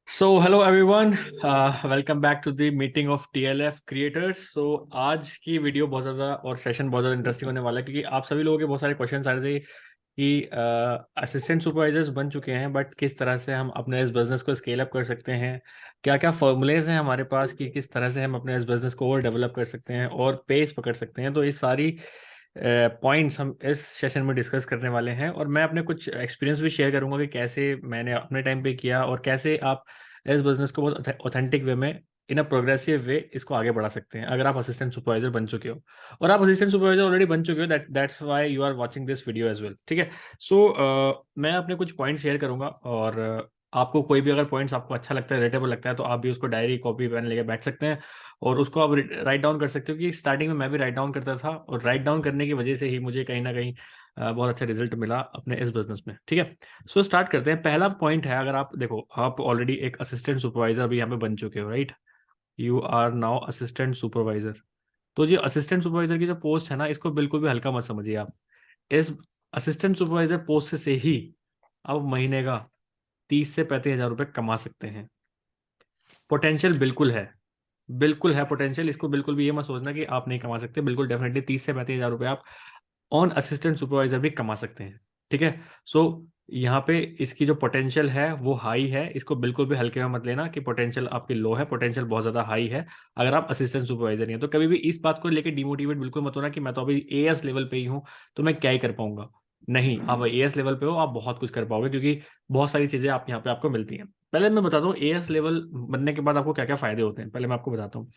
So hello everyone, welcome back to the meeting of TLF creators. So आज की video बहुत ज़्यादा और सेशन बहुत ज़्यादा इंटरेस्टिंग होने वाला है, क्योंकि आप सभी लोगों के बहुत सारे क्वेश्चन आ रहे थे कि असिस्टेंट सुपरवाइजर्स बन चुके हैं, बट किस तरह से हम अपने इस बिज़नेस को स्केल अप कर सकते हैं, क्या क्या फॉर्मूलेज हैं हमारे पास कि किस तरह से हम अपने इस बिज़नेस को और डेवलप कर सकते हैं और पेस पकड़ सकते हैं। तो ये सारी पॉइंट्स हम इस सेशन में डिस्कस करने वाले हैं, और मैं अपने कुछ एक्सपीरियंस भी शेयर करूंगा कि कैसे मैंने अपने टाइम पे किया और कैसे आप इस बिजनेस को बहुत ऑथेंटिक वे में, इन अ प्रोग्रेसिव वे, इसको आगे बढ़ा सकते हैं अगर आप असिस्टेंट सुपरवाइजर बन चुके हो। और आप असिस्टेंट सुपरवाइजर ऑलरेडी बन चुके हो, that's why you are watching this video as well. ठीक है। सो मैं अपने कुछ पॉइंट्स शेयर करूंगा, और आपको कोई भी अगर पॉइंट्स आपको अच्छा लगता है, रिलेटेबल लगता है, तो आप भी उसको डायरी कॉपी पेन लेके बैठ सकते हैं और उसको आप राइट डाउन कर सकते हो। कि स्टार्टिंग में मैं भी राइट डाउन करता था, और राइट डाउन करने की वजह से ही मुझे कहीं ना कहीं बहुत अच्छा रिजल्ट मिला अपने इस बिजनेस में। ठीक है। सो स्टार्ट करते हैं। पहला पॉइंट है, अगर आप देखो, आप ऑलरेडी एक असिस्टेंट सुपरवाइजर भी यहाँ पे बन चुके हो, right? You are now assistant supervisor. तो जो असिस्टेंट सुपरवाइजर की जो पोस्ट है ना, इसको बिल्कुल भी हल्का मत समझिए आप। इस असिस्टेंट सुपरवाइजर पोस्ट से ही आप महीने का 30 से 35 हज़ार रुपये कमा सकते हैं। पोटेंशियल बिल्कुल है पोटेंशियल। इसको बिल्कुल भी ये मत सोचना कि आप नहीं कमा सकते, बिल्कुल डेफिनेटली 30 से 35 हज़ार रुपये आप ऑन असिस्टेंट सुपरवाइजर भी कमा सकते हैं। ठीक है। सो यहाँ पे इसकी जो पोटेंशियल है वो हाई है, इसको बिल्कुल भी हल्के में मत लेना कि पोटेंशियल आपकी लो है। पोटेंशियल बहुत ज़्यादा हाई है अगर आप असिस्टेंट सुपरवाइजर नहीं है। तो कभी भी इस बात को लेकर डिमोटिवेट बिल्कुल मत होना कि मैं तो अभी एएस लेवल पे ही हूँ, तो मैं क्या ही कर पाऊंगा। नहीं, आप एएस लेवल पे हो, आप बहुत कुछ कर पाओगे, क्योंकि बहुत सारी चीज़ें आप यहाँ पे आपको मिलती हैं। पहले मैं बताता हूँ एएस लेवल बनने के बाद आपको क्या क्या फायदे होते हैं, पहले मैं आपको बताता हूँ।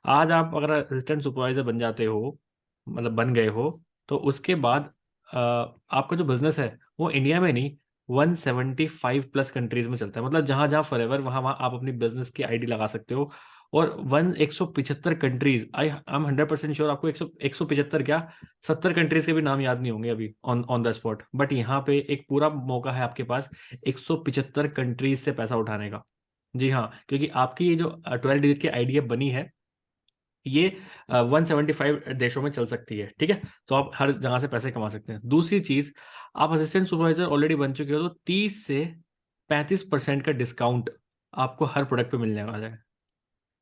आज आप अगर असिस्टेंट सुपरवाइजर बन जाते हो, मतलब बन गए हो, तो उसके बाद आपका जो बिजनेस है वो इंडिया में नहीं, 175 प्लस कंट्रीज में चलता है। मतलब जहां जहां फॉरएवर, वहां वहां आप अपनी बिजनेस की आईडी लगा सकते हो। और 175 कंट्रीज, आई एम 100% श्योर आपको 175 क्या, 70 कंट्रीज के भी नाम याद नहीं होंगे अभी on on the spot, but यहाँ पे एक पूरा मौका है आपके पास 175 कंट्रीज से पैसा उठाने का। जी हाँ, क्योंकि आपकी ये जो 12 डिजिट की आइडिया बनी है, ये 175 देशों में चल सकती है। ठीक है। तो आप हर जगह से पैसे कमा सकते हैं। दूसरी चीज, आप असिस्टेंट सुपरवाइजर ऑलरेडी बन चुके हो, तो 30 से 35% का डिस्काउंट आपको हर प्रोडक्ट पे मिलने वाला है।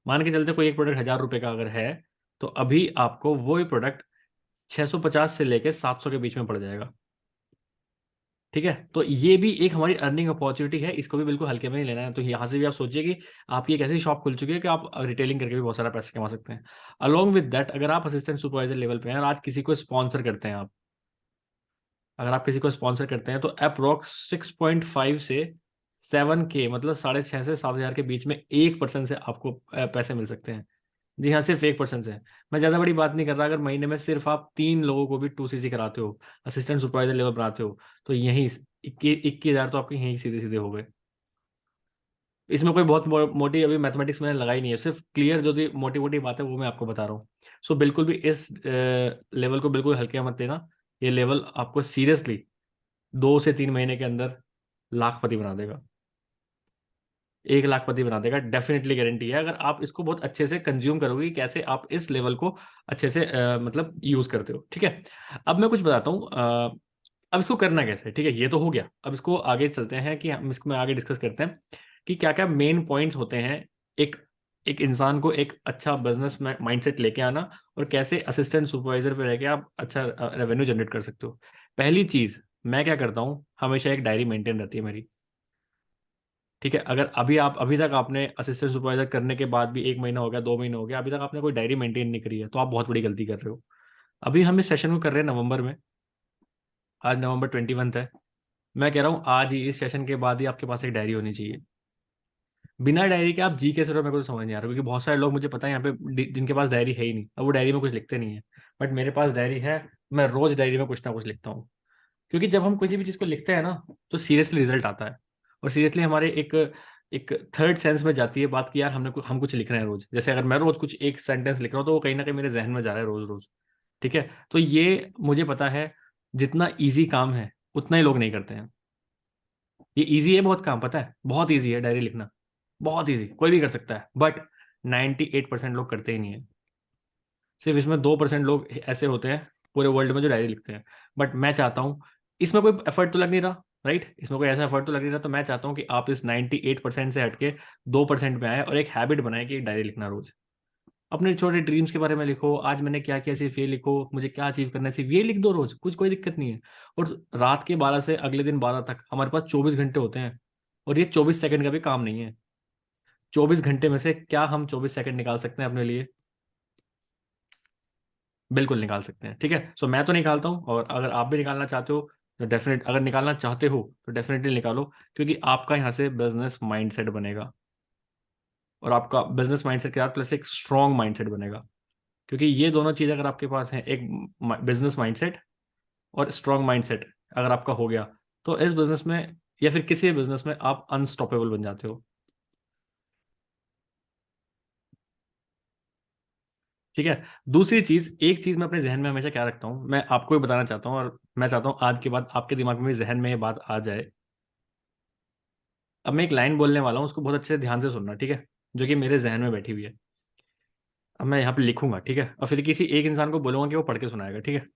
मान के चलते कोई एक प्रोडक्ट 1,000 रुपए का अगर है, तो अभी आपको वो ही प्रोडक्ट 650 से लेके 700 के बीच में पड़ जाएगा। ठीक है। तो ये भी एक हमारी अर्निंग अपॉर्चुनिटी है, इसको भी बिल्कुल हल्के में नहीं लेना है। तो यहाँ से भी आप सोचिए कि आपकी एक ऐसी शॉप खुल चुकी है कि आप रिटेलिंग करके भी बहुत सारा पैसे कमा सकते हैं। अलॉन्ग विद दैट, अगर आप असिस्टेंट सुपरवाइजर लेवल पे हैं और आज किसी को स्पॉन्सर करते हैं आप, अगर आप किसी को स्पॉन्सर करते हैं, तो अप्रोक्स 6.5 से 7 के, मतलब 6,500 से 7,000 के बीच में 1% से आपको पैसे मिल सकते हैं। जी हाँ, सिर्फ 1% से। मैं ज़्यादा बड़ी बात नहीं कर रहा। अगर महीने में सिर्फ आप 3 लोगों को भी 2 सीसी कराते हो, असिस्टेंट सुपरवाइजर लेवल बनाते हो, तो यहीं 21,000 तो आपके यहीं सीधे सीधे हो गए। इसमें कोई बहुत मोटी अभी मैथमेटिक्स मैंने लगाई नहीं है, सिर्फ क्लियर जो मोटी मोटी बात है वो मैं आपको बता रहा हूँ। सो बिल्कुल भी इस लेवल को बिल्कुल हल्के मत लेना। ये लेवल आपको सीरियसली 2 से 3 महीने के अंदर लाखपति बना देगा। 1 लाखपति बना देगा, डेफिनेटली गारंटी है, अगर आप इसको बहुत अच्छे से कंज्यूम करोगे कि कैसे आप इस लेवल को अच्छे से मतलब यूज करते हो। ठीक है। अब मैं कुछ बताता हूँ, अब इसको करना कैसे है। ठीक है, ये तो हो गया। अब इसको आगे चलते हैं कि हम इसको में आगे डिस्कस करते हैं कि क्या क्या मेन पॉइंट्स होते हैं एक एक इंसान को एक अच्छा बिजनेस माइंडसेट लेके आना, और कैसे असिस्टेंट सुपरवाइजर पे रह के आप अच्छा रेवेन्यू जनरेट कर सकते हो। पहली चीज, मैं क्या करता हूँ, हमेशा एक डायरी मेंटेन रहती है मेरी। ठीक है। अगर अभी तक आपने असिस्टेंट सुपरवाइजर करने के बाद भी 1 महीना हो गया, 2 महीने हो गया, अभी तक आपने कोई डायरी मेंटेन नहीं करी है, तो आप बहुत बड़ी गलती कर रहे हो। अभी हम इस सेशन को कर रहे हैं नवंबर में। आज नवंबर 21 है। मैं कह रहा हूँ आज ही इस सेशन के बाद ही आपके पास एक डायरी होनी चाहिए। बिना डायरी के आप जी कैसे रहो, मेरे को तो समझ नहीं आ रहा, क्योंकि बहुत सारे लोग मुझे पता है यहाँ पे जिनके पास डायरी है ही नहीं, अब वो डायरी में कुछ लिखते नहीं है। बट मेरे पास डायरी है। मैं रोज डायरी में कुछ ना कुछ लिखता हूँ, क्योंकि जब हम किसी भी चीज़ को लिखते हैं ना, तो सीरियसली रिजल्ट आता है। और सीरियसली हमारे एक एक थर्ड सेंस में जाती है बात कि यार हम कुछ लिख रहे हैं रोज। जैसे अगर मैं रोज कुछ एक सेंटेंस लिख रहा हूँ, तो वो कहीं ना कहीं मेरे जहन में जा रहा है रोज रोज। ठीक है। तो ये मुझे पता है, जितना ईजी काम है उतना ही लोग नहीं करते हैं। ये ईजी है बहुत काम, पता है, बहुत ईजी है डायरी लिखना। बहुत ईजी, कोई भी कर सकता है, बट 98% लोग करते ही नहीं है। सिर्फ इसमें 2% लोग ऐसे होते हैं पूरे वर्ल्ड में जो डायरी लिखते हैं। बट मैं चाहता हूँ, इसमें कोई एफर्ट तो लग नहीं रहा, राइट, इसमें कोई ऐसा एफर्ट तो लग नहीं रहा। तो मैं चाहता हूँ कि आप इस 98% से हटके 2% में आए और एक हैबिट बनाए कि एक डायरी लिखना रोज। अपने छोटे ड्रीम्स के बारे में लिखो, आज मैंने क्या किया सिर्फ ये लिखो, मुझे क्या अचीव करना है सिर्फ ये लिख दो रोज, कुछ कोई दिक्कत नहीं है। और रात के 12 से अगले दिन 12 तक हमारे पास 24 घंटे होते हैं, और ये 24 सेकंड का भी काम नहीं है। 24 घंटे में से क्या हम 24 सेकंड निकाल सकते हैं अपने लिए? बिल्कुल निकाल सकते हैं, ठीक है। सो मैं तो निकालता हूँ, और अगर आप भी निकालना चाहते हो तो डेफिनेट, अगर निकालना चाहते हो तो डेफिनेटली निकालो, क्योंकि आपका यहाँ से बिजनेस माइंडसेट बनेगा, और आपका बिजनेस माइंडसेट के साथ प्लस एक स्ट्रॉन्ग माइंडसेट बनेगा। क्योंकि ये दोनों चीज़ अगर आपके पास है, एक बिजनेस माइंडसेट और स्ट्रॉन्ग माइंडसेट अगर आपका हो गया, तो इस बिजनेस में या फिर किसी बिजनेस में आप अनस्टॉपेबल बन जाते हो, ठीक है। दूसरी चीज, एक चीज मैं अपने जहन में हमेशा क्या रखता हूँ, मैं आपको भी बताना चाहता हूँ, और मैं चाहता हूँ आज के बाद आपके दिमाग में भी जहन में ये बात आ जाए। अब मैं एक लाइन बोलने वाला हूँ, उसको बहुत अच्छे से ध्यान से सुनना, ठीक है, जो कि मेरे जहन में बैठी हुई है। अब मैं यहाँ पे लिखूंगा, ठीक है, और फिर किसी एक इंसान को बोलूंगा कि वो पढ़ के सुनाएगा, ठीक है।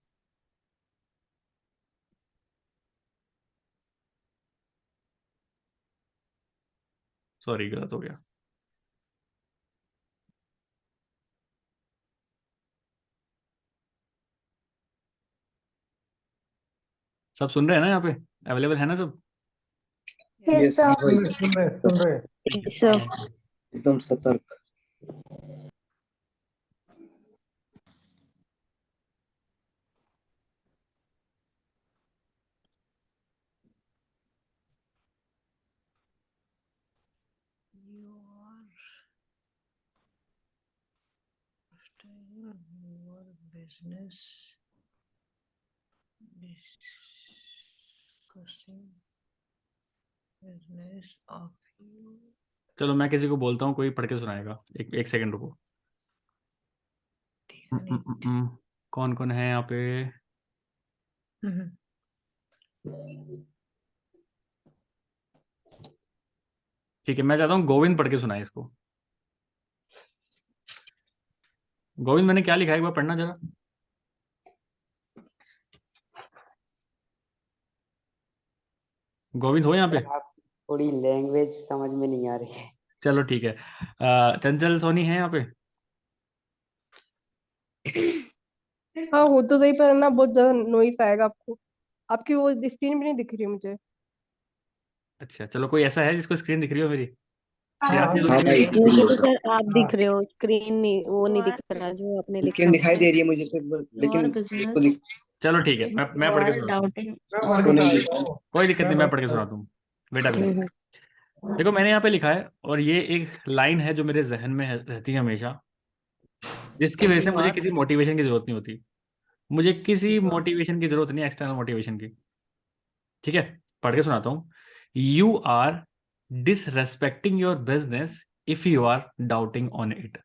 सॉरी, गलत हो गया। सब सुन रहे हैं ना यहाँ पे? अवेलेबल है ना सब? यस हाँ भाई, सुन रहे। ठीक है, सब एकदम सतर्क। your business discussing business of you. चलो मैं किसी को बोलता हूँ, कोई पढ़ के सुनाएगा। एक एक सेकंड रुको। कौन कौन है यहाँ पे? ठीक है, मैं चाहता हूँ गोविंद पढ़ के सुनाए इसको। गोविंद, मैंने क्या लिखा है एक बार पढ़ना जरा। गोविंद हो यहाँ पे? आप थोड़ी लैंग्वेज समझ में नहीं आ रही है। चलो ठीक है। चंचल सोनी है यहाँ पे? हाँ हो तो सही, पर ना बहुत ज्यादा नॉइस आएगा आपको। आपकी वो स्क्रीन भी नहीं दिख रही मुझे। अच्छा चलो, कोई ऐसा है जिसको स्क्रीन दिख रही हो मेरी? हाँ श्रेयाती तो हाँ दिख रही भाई, है। दिख रही मुझे तो है। सर आप हाँ दिख रहे हो, स्क्रीन नहीं, वो नहीं दिख रहा जो आपने स्क्रीन लिखा। दिखाई दे रही है मुझे तो, लेकिन योर इसको बिजनेस चलो ठीक है, मैं पढ़ के आर सुनाता हूँ। डाउटिंग। मैं पढ़ इसको के नहीं सुना दिख देता रहा। हूँ। कोई दिक्कत नहीं, मैं पढ़ के मैं सुनाता हूँ। Wait a minute. देखो मैंने यहाँ पे लिखा है, और ये एक लाइन है जो मेरे जहन में रहती है हमेशा, जिसकी वजह से मुझे किसी मोटिवेशन की जरूरत नहीं होती। मुझे किसी मोटिवेशन की जरूरत नहीं, एक्सटर्नल मोटिवेशन की, ठीक है। पढ़ के सुनाता हूँ। You are disrespecting your business if you are doubting on it.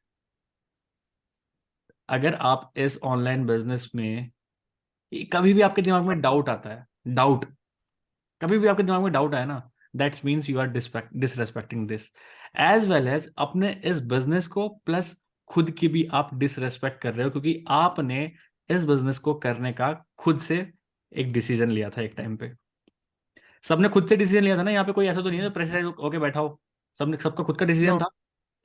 अगर आप इस ऑनलाइन बिजनेस में कभी भी आपके दिमाग में डाउट आता है, डाउट, कभी भी आपके दिमाग में डाउट आया ना, that's means you are disrespecting this, as well as अपने इस बिजनेस को, प्लस खुद की भी आप डिसरेस्पेक्ट कर रहे हो, क्योंकि आपने इस बिजनेस को करने का खुद से एक डिसीजन लिया था एक टाइम पे। सबने खुद से डिसीजन लिया था ना, यहाँ पे कोई ऐसा तो नहीं है प्रेशराइज होके बैठा हो। सबने, सबका खुद का डिसीजन नो। था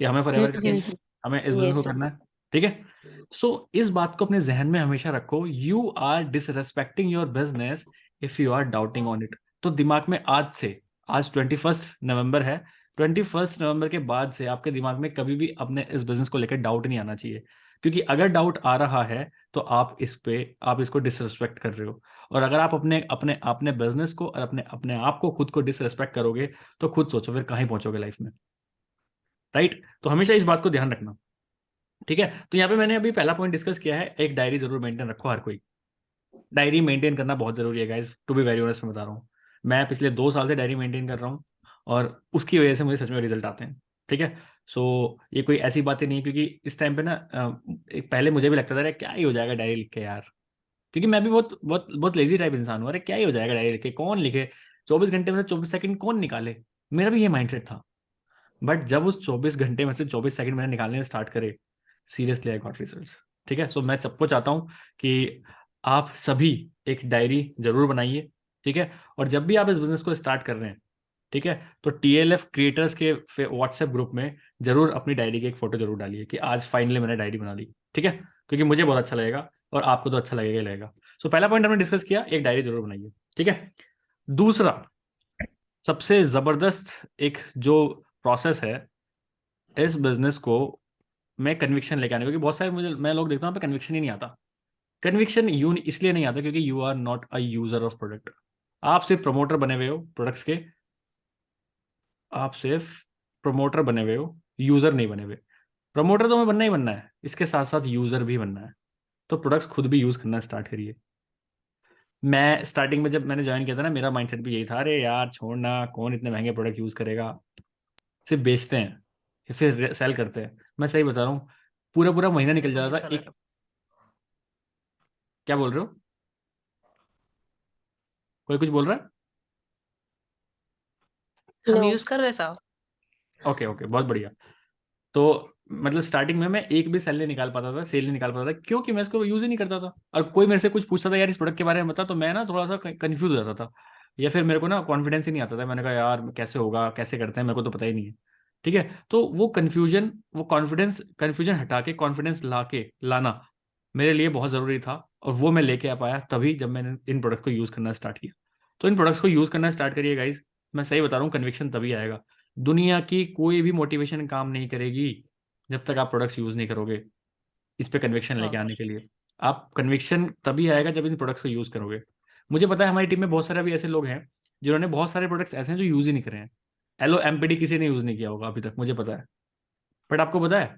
कि हमें फॉरएवर करना है, हमें इस बिजनेस को यस। करना है, ठीक है। सो इस बात को अपने जहन में हमेशा रखो, you are disrespecting your business if you are doubting on it. तो दिमाग में आज से, आज 21 नवंबर है, 21 नवंबर के बाद से आपके दिमाग में कभी भी अपने इस बिजनेस को लेकर डाउट नहीं आना चाहिए, क्योंकि अगर डाउट आ रहा है तो आप इस पे, आप इसको डिसरेस्पेक्ट कर रहे हो। और अगर आप अपने अपने अपने बिजनेस को और अपने अपने आप को, खुद को डिसरेस्पेक्ट करोगे, तो खुद सोचो फिर कहीं पहुंचोगे लाइफ में, राइट। तो हमेशा इस बात को ध्यान रखना, ठीक है। तो यहाँ पे मैंने अभी पहला पॉइंट डिस्कस किया है, एक डायरी जरूर मेंटेन रखो हर कोई। डायरी मेंटेन करना बहुत जरूरी है guys, to be very honest मैं बता रहा हूँ। मैं पिछले 2 साल से डायरी मेंटेन कर रहा हूँ, और उसकी वजह से मुझे सच में रिजल्ट आते हैं, ठीक है। सो ये कोई ऐसी बातें नहीं है, क्योंकि इस टाइम पे ना पहले मुझे भी लगता था, अरे क्या ही हो जाएगा डायरी लिख के यार, क्योंकि मैं भी बहुत बहुत बहुत लेजी टाइप इंसान हूँ, अरे क्या ही हो जाएगा डायरी लिख के, कौन लिखे, 24 घंटे में से 24 सेकंड कौन निकाले। मेरा भी ये माइंडसेट था। बट जब उस 24 घंटे में से 24 सेकंड मैंने निकालने स्टार्ट करे, सीरियसली आई गॉट रिजल्ट्स, ठीक है। सो मैं सबको चाहता हूँ कि आप सभी एक डायरी जरूर बनाइए, ठीक है। और जब भी आप इस बिजनेस को स्टार्ट कर रहे हैं, ठीक है, तो TLF क्रिएटर्स के व्हाट्सएप ग्रुप में जरूर अपनी डायरी की एक फोटो जरूर डालिए कि आज फाइनली मैंने डायरी बना ली, ठीक है, क्योंकि मुझे बहुत अच्छा लगेगा और आपको तो अच्छा लगेगा ही लगेगा। सो पहला पॉइंट हमने डिस्कस किया, एक डायरी जरूर बनाइए, ठीक है। दूसरा सबसे जबरदस्त एक जो प्रोसेस है इस बिजनेस को मैं कन्विक्शन लेके आने, क्योंकि बहुत सारे मैं लोग देखता हूँ कन्विक्शन ही नहीं आता। कन्विक्शन इसलिए नहीं आता क्योंकि you are not a user of product. आप सिर्फ प्रमोटर बने हुए हो प्रोडक्ट्स के, आप सिर्फ प्रमोटर बने हुए हो, यूजर नहीं बने हुए। प्रमोटर तो हमें बनना ही बनना है, इसके साथ साथ यूजर भी बनना है। तो प्रोडक्ट्स खुद भी यूज करना स्टार्ट करिए। मैं स्टार्टिंग में जब मैंने ज्वाइन किया था ना, मेरा माइंडसेट भी यही था, अरे यार छोड़ना, कौन इतने महंगे प्रोडक्ट यूज करेगा, सिर्फ बेचते हैं या फिर सेल करते हैं। मैं सही बता रहा हूँ, पूरा पूरा महीना निकल हम जाता यूज था कर रहे एक। क्या बोल रहे हो? कोई कुछ बोल रहा है? हम No. यूज कर रहे साहब। ओके ओके, बहुत बढ़िया। तो मतलब स्टार्टिंग में मैं एक भी सेल नहीं निकाल पाता था, सेल नहीं निकाल पाता था, क्योंकि मैं इसको यूज ही नहीं करता था। और कोई मेरे से कुछ पूछता था यार इस प्रोडक्ट के बारे में बता, तो मैं ना थोड़ा सा कंफ्यूज हो जाता था, या फिर मेरे को ना कॉन्फिडेंस ही नहीं आता था। मैंने कहा यार कैसे होगा, कैसे करते हैं, मेरे को तो पता ही नहीं है, ठीक है। तो वो कन्फ्यूजन, वो कन्फ्यूजन हटा के कॉन्फिडेंस लाना मेरे लिए बहुत ज़रूरी था। और वो मैं लेके आ पाया तभी जब मैंने इन प्रोडक्ट को यूज़ करना स्टार्ट किया। तो इन प्रोडक्ट्स को यूज़ करना स्टार्ट करिए गाइज। मैं सही बता रहा हूँ, कन्विक्शन तभी आएगा। दुनिया की कोई भी मोटिवेशन काम नहीं करेगी जब तक आप प्रोडक्ट्स यूज़ नहीं करोगे। इस पे कन्विक्शन लेके हाँ। आने के लिए आप, कन्विक्शन तभी आएगा जब इन प्रोडक्ट्स को यूज़ करोगे। मुझे पता है हमारी टीम में बहुत सारे अभी ऐसे लोग हैं जिन्होंने बहुत सारे प्रोडक्ट्स ऐसे हैं जो यूज़ ही नहीं करे हैं। LOMPD किसी ने यूज़ नहीं किया होगा अभी तक, मुझे पता है। बट आपको पता है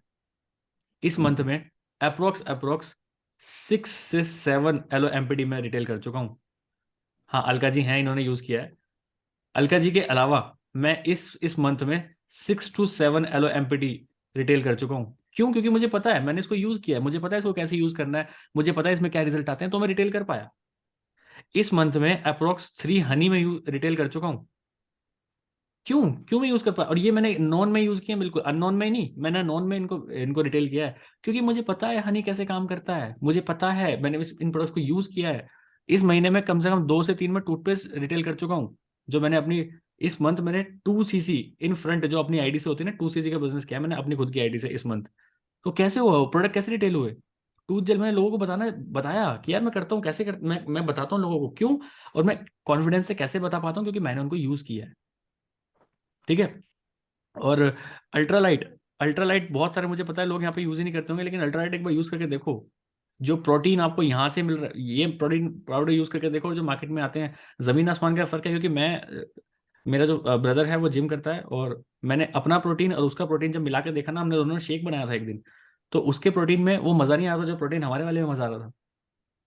इस मंथ में अप्रोक्स 6 से 7 LOMPD में रिटेल कर चुका हूँ। हाँ, अलका जी हैं, इन्होंने यूज़ किया है। अलका जी के अलावा मैं इस मंथ में 6 to 7 LOMPD रिटेल कर चुका हूँ। क्यों? क्योंकि मुझे पता है, मैंने इसको यूज़ किया है, मुझे पता है इसको कैसे यूज़ करना है, मुझे पता है इसमें क्या रिजल्ट आते हैं, तो मैं रिटेल कर पाया। इस मंथ में अप्रोक्स 3 हनी में रिटेल कर चुका हूँ। क्यों क्यों मैं यूज कर पाया? और ये मैंने नॉन में यूज किया, बिल्कुल अननोन में ही नहीं, मैंने नॉन में इनको इनको रिटेल किया है, क्योंकि मुझे पता है हनी कैसे काम करता है, मुझे पता है, मैंने इन प्रोडक्ट्स को यूज किया है। इस महीने में कम से कम 2 से 3 में टूथपेस्ट रिटेल कर चुका हूँ, जो मैंने अपनी, इस मंथ मैंने 2cc इन फ्रंट जो अपनी आईडी से होती है ना, 2cc का बिजनेस किया मैंने अपनी खुद की आईडी से इस मंथ। तो कैसे हुआ वो प्रोडक्ट, कैसे रिटेल हुए? टूथ जेल मैंने लोगों को बताया कि यार मैं करता हूँ, कैसे मैं बताता हूँ लोगों को, क्यों? और मैं कॉन्फिडेंस से कैसे बता पाता हूँ, क्योंकि मैंने उनको यूज किया है, ठीक है। और अल्ट्रालाइट बहुत सारे, मुझे पता है लोग यहाँ पे यूज ही नहीं करते होंगे, लेकिन अल्ट्रालाइट एक बार यूज करके देखो। जो प्रोटीन आपको यहाँ से मिल रहा है, ये प्रोटीन पाउडर यूज करके देखो, जो मार्केट में आते हैं, जमीन आसमान का फर्क है। क्योंकि मेरा जो ब्रदर है वो जिम करता है, और मैंने अपना प्रोटीन और उसका प्रोटीन जब मिला के देखा ना, हमने दोनों ने शेक बनाया था एक दिन, तो उसके प्रोटीन में वो मजा नहीं आ रहा था जो प्रोटीन हमारे वाले में मजा आ रहा था।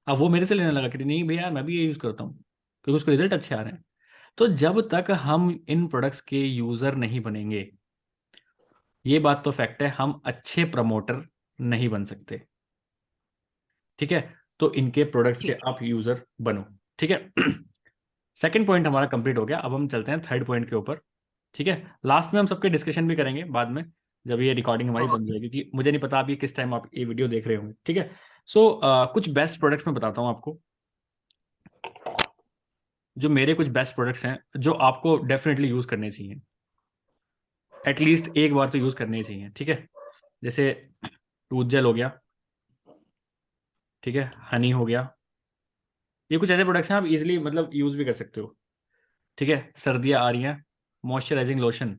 अब वो मेरे से लेने लगा कि नहीं भैया यार मैं भी ये यूज करता हूँ, क्योंकि उसके रिजल्ट अच्छे आ रहे हैं। तो जब तक हम इन प्रोडक्ट्स के यूजर नहीं बनेंगे, ये बात तो फैक्ट है, हम अच्छे प्रमोटर नहीं बन सकते, ठीक है। तो इनके प्रोडक्ट्स के ठीक। आप यूजर बनो, ठीक है। सेकंड पॉइंट हमारा कंप्लीट हो गया, अब हम चलते हैं थर्ड पॉइंट के ऊपर, ठीक है। लास्ट में हम सबके डिस्कशन भी करेंगे बाद में, जब ये रिकॉर्डिंग हमारी हाँ। बन जाएगी, क्योंकि मुझे नहीं पता आप ये किस टाइम आप ये वीडियो देख रहे होंगे, ठीक है। कुछ बेस्ट प्रोडक्ट्स मैं बताता हूँ आपको, जो मेरे कुछ बेस्ट प्रोडक्ट्स हैं जो आपको डेफिनेटली यूज करने चाहिए, एटलीस्ट एक बार तो यूज करने ही चाहिए, ठीक है। जैसे टूथ जेल हो गया, ठीक है, हनी हो गया, ये कुछ ऐसे प्रोडक्ट्स हैं आप इजीली मतलब यूज भी कर सकते हो, ठीक है। सर्दियाँ आ रही हैं, मॉइस्चराइजिंग लोशन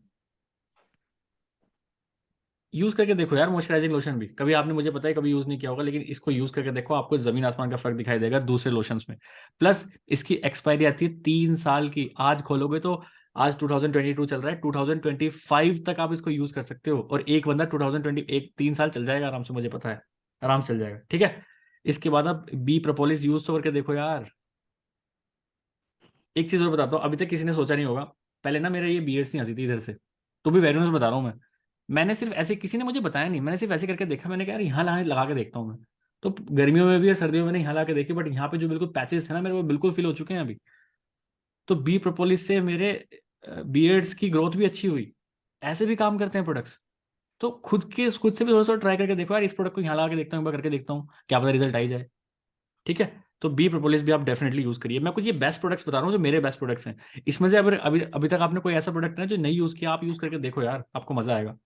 यूज करके देखो यार। मॉइस्चराइजिंग लोशन भी कभी आपने, मुझे पता है कभी यूज नहीं किया होगा, लेकिन इसको यूज करके देखो, आपको जमीन आसमान का फर्क दिखाई देगा दूसरे लोशंस में। प्लस इसकी एक्सपायरी आती है 3 साल की, आज खोलोगे तो आज 2022 चल रहा है, 2025 तक आप इसको यूज कर सकते हो, और एक बंदा 2021 3 साल चल जाएगा आराम से, मुझे पता है आराम से चल जाएगा, ठीक है। इसके बाद आप बी प्रोपोलिस यूज तो करके देखो यार। एक चीज और बताता हूँ, अभी तक किसी ने सोचा नहीं होगा, पहले ना मेरे ये बीएड्स नहीं आती थी इधर से, तो भी वेरियस बता रहा हूँ मैं। मैंने सिर्फ ऐसे, किसी ने मुझे बताया नहीं, मैंने सिर्फ ऐसे करके देखा, मैंने कहा यार यहाँ लगा के देखता हूँ मैं। तो गर्मियों में भी और सर्दियों में मैंने यहाँ ला के देखी, बट यहाँ पे जो बिल्कुल पैचेस है ना मेरे, वो बिल्कुल फिल हो चुके हैं अभी। तो बी प्रोपोलिस से मेरे बीएड्स की ग्रोथ भी अच्छी हुई। ऐसे भी काम करते हैं प्रोडक्ट्स। तो खुद से भी थोड़ा सा ट्राई करके देखो यार, इस प्रोडक्ट को यहाँ लगा के देखता हूँ, एक बार करके देखता हूँ, क्या पता रिजल्ट आई जाए, ठीक है। तो बी प्रोपोलिस भी आप डेफिनेटली यूज करिए। मैं कुछ ये बेस्ट प्रोडक्ट्स बता रहा हूँ जो मेरे बेस्ट प्रोडक्ट्स हैं। इसमें से अगर अभी अभी तक आपने कोई ऐसा प्रोडक्ट है जो नहीं यूज किया, आप यूज करके देखो यार, आपको मजा आएगा।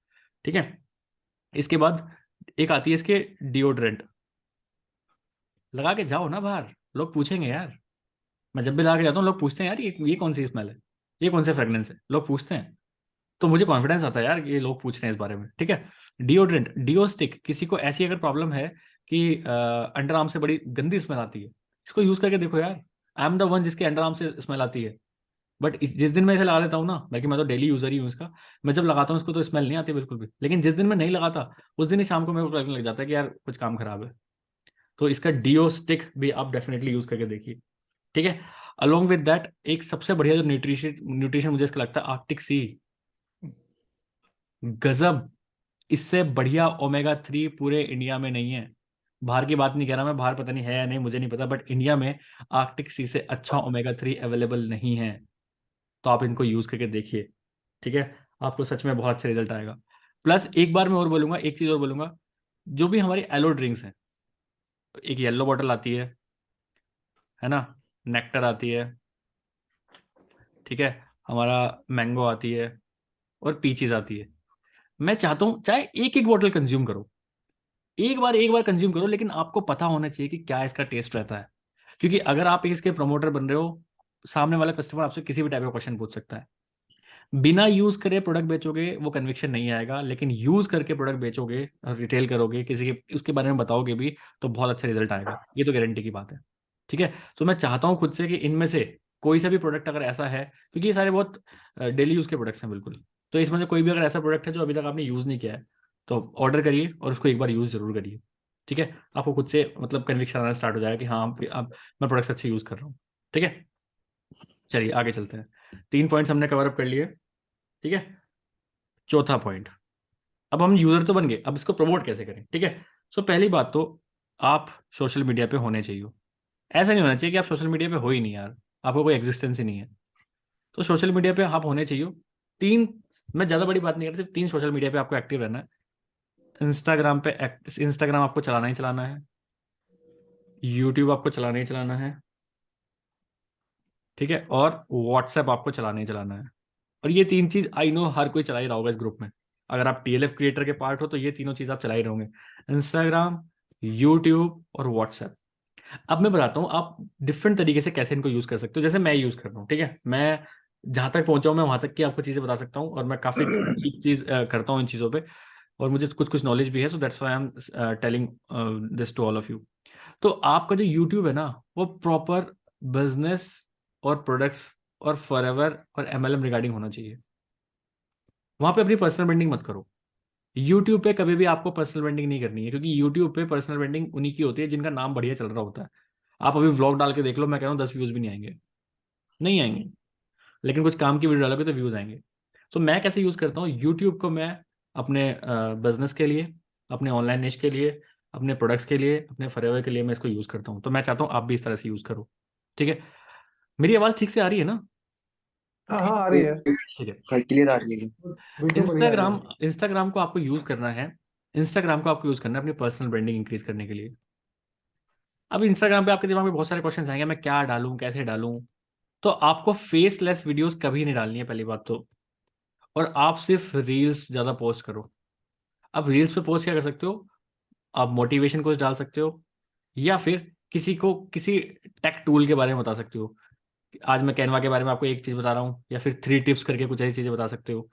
ठीक है, इसके बाद एक आती है इसके डिओड्रेंट। लगा के जाओ ना बाहर, लोग पूछेंगे यार। मैं जब भी लगा के जाता हूँ लोग पूछते हैं यार ये कौन सी स्मेल है, ये कौन से फ्रेग्रेंस है, लोग पूछते हैं। तो मुझे कॉन्फिडेंस आता है यार कि ये लोग पूछ रहे हैं इस बारे में। ठीक है, डिओड्रेंट डिओ स्टिक, किसी को ऐसी अगर प्रॉब्लम है कि अंडर आर्म से बड़ी गंदी स्मेल आती है, इसको यूज करके देखो यार। आई एम द वन जिसके अंडर आर्म से स्मेल आती है, बट जिस दिन मैं इसे लगा लेता हूँ ना, बल्कि मैं तो डेली यूजर ही हूँ इसका, मैं जब लगाता हूँ इसको तो स्मेल नहीं आती बिल्कुल भी। लेकिन जिस दिन मैं नहीं लगाता उस दिन ही शाम को मेरे को लगने लग जाता है कि यार कुछ काम खराब है। तो इसका डिओ स्टिक भी आप डेफिनेटली यूज करके देखिए। ठीक है, अलोंग विद दैट एक सबसे बढ़िया जो न्यूट्रिशन न्यूट्रिशन मुझे इसका लगता है आर्कटिक सी। गजब, इससे बढ़िया ओमेगा 3 पूरे इंडिया में नहीं है। बाहर की बात नहीं कह रहा मैं, बाहर पता नहीं है या नहीं मुझे नहीं पता, बट इंडिया में आर्कटिक सी से अच्छा ओमेगा 3 अवेलेबल नहीं है। तो आप इनको यूज करके देखिए। ठीक है, आपको सच में बहुत अच्छा रिजल्ट आएगा। प्लस एक बार मैं और बोलूंगा, एक चीज और बोलूंगा, जो भी हमारी एलो ड्रिंक्स हैं, एक येलो बॉटल आती है ना, नेक्टर आती है, ठीक है, हमारा मैंगो आती है और पीचीज आती है। मैं चाहता हूं चाहे एक एक बॉटल कंज्यूम करो, एक बार कंज्यूम करो, लेकिन आपको पता होना चाहिए कि क्या इसका टेस्ट रहता है। क्योंकि अगर आप इसके प्रमोटर बन रहे हो, सामने वाला कस्टमर आपसे किसी भी टाइप का क्वेश्चन पूछ सकता है। बिना यूज करे प्रोडक्ट बेचोगे वो कन्विक्शन नहीं आएगा, लेकिन यूज करके प्रोडक्ट बेचोगे और रिटेल करोगे, किसी के उसके बारे में बताओगे भी, तो बहुत अच्छा रिजल्ट आएगा। ये तो गारंटी की बात है। ठीक है, तो मैं चाहता हूं खुद से कि इनमें से कोई सा भी प्रोडक्ट अगर ऐसा है, क्योंकि ये सारे बहुत डेली यूज के प्रोडक्ट्स हैं बिल्कुल, तो इसमें से कोई भी अगर ऐसा प्रोडक्ट है जो अभी तक आपने यूज नहीं किया है, तो ऑर्डर करिए और उसको एक बार यूज जरूर करिए। ठीक है, आपको खुद से मतलब कन्विक्शन आना स्टार्ट हो जाएगा कि हाँ आप मैं प्रोडक्ट्स अच्छे यूज कर रहा हूँ। ठीक है, चलिए आगे चलते हैं। 3 पॉइंट्स हमने कवर अप कर लिए। ठीक है, चौथा पॉइंट, अब हम यूजर तो बन गए, अब इसको प्रमोट कैसे करें। ठीक है, सो पहली बात तो आप सोशल मीडिया पे होने चाहिए। ऐसा नहीं होना चाहिए कि आप सोशल मीडिया पे हो ही नहीं यार, आपको कोई एग्जिस्टेंस ही नहीं है। तो सोशल मीडिया पे आप होने चाहिए। 3, मैं ज़्यादा बड़ी बात नहीं कर रहा, सिर्फ 3 सोशल मीडिया पे आपको एक्टिव रहना है। इंस्टाग्राम आपको चलाना ही चलाना है, यूट्यूब आपको चलाना ही चलाना है, ठीक है, और व्हाट्सएप आपको चलाना ही चलाना है। और ये 3 चीज आई नो हर कोई चला ही रहा होगा इस ग्रुप में। अगर आप टीएलएफ क्रिएटर के पार्ट हो तो ये तीनों चीज आप चला ही रहोगे, इंस्टाग्राम, यूट्यूब और व्हाट्सएप। अब मैं बताता हूँ आप डिफरेंट तरीके से कैसे इनको यूज कर सकते हो, जैसे मैं यूज कर रहा हूँ। ठीक है, मैं जहां तक पहुंचा हूं मैं वहां तक की आपको चीजें बता सकता हूँ, और मैं काफी ठीक चीज करता हूँ इन चीजों पे, और मुझे कुछ कुछ नॉलेज भी है, so that's why I am telling this to all of you. तो आपका जो यूट्यूब है ना, वो प्रॉपर बिजनेस और प्रोडक्ट्स और फॉरएवर और एमएलएम रिगार्डिंग होना चाहिए। वहां पे अपनी पर्सनल ब्रांडिंग मत करो। यूट्यूब पे कभी भी आपको पर्सनल ब्रांडिंग नहीं करनी है, क्योंकि यूट्यूब पे पर्सनल ब्रांडिंग उन्हीं की होती है जिनका नाम बढ़िया चल रहा होता है। आप अभी व्लॉग डाल के देख लो, मैं कह रहा हूँ 10 व्यूज भी नहीं आएंगे, नहीं आएंगे, लेकिन कुछ काम की वीडियो डालोगे तो व्यूज आएंगे। तो मैं कैसे यूज करता हूँ यूट्यूब को, मैं अपने बिजनेस के लिए, अपने ऑनलाइन निश के लिए, अपने प्रोडक्ट्स के लिए, अपने फॉरएवर के लिए मैं इसको यूज करता हूँ। तो मैं चाहता हूँ आप भी इस तरह से यूज करो। ठीक है, मेरी आवाज ठीक से आ रही है ना? हाँ हाँ आ रही है, ठीक है, क्लियर आ रही है। बिल्कुल बढ़िया आ रही इंस्टाग्राम है। इंस्टाग्राम को आपको यूज करना है। इंस्टाग्राम को आपको यूज करना है अपनी पर्सनल ब्रांडिंग इंक्रीज करने के लिए। अब इंस्टाग्राम पे आपके दिमाग में बहुत सारे क्वेश्चन आएंगे, मैं क्या डालूं, कैसे डालूं। तो आपको फेसलेस वीडियोस कभी नहीं डालनी है पहली बात तो, और आप सिर्फ रील्स ज्यादा पोस्ट करो। अब रील्स पे पोस्ट क्या कर सकते हो, आप मोटिवेशन कुछ डाल सकते हो, या फिर किसी को किसी टेक टूल के बारे में बता सकते हो। आज मैं कैनवा के बारे में आपको एक चीज बता रहा हूँ, या फिर 3 टिप्स करके कुछ ऐसी चीजें बता सकते हो।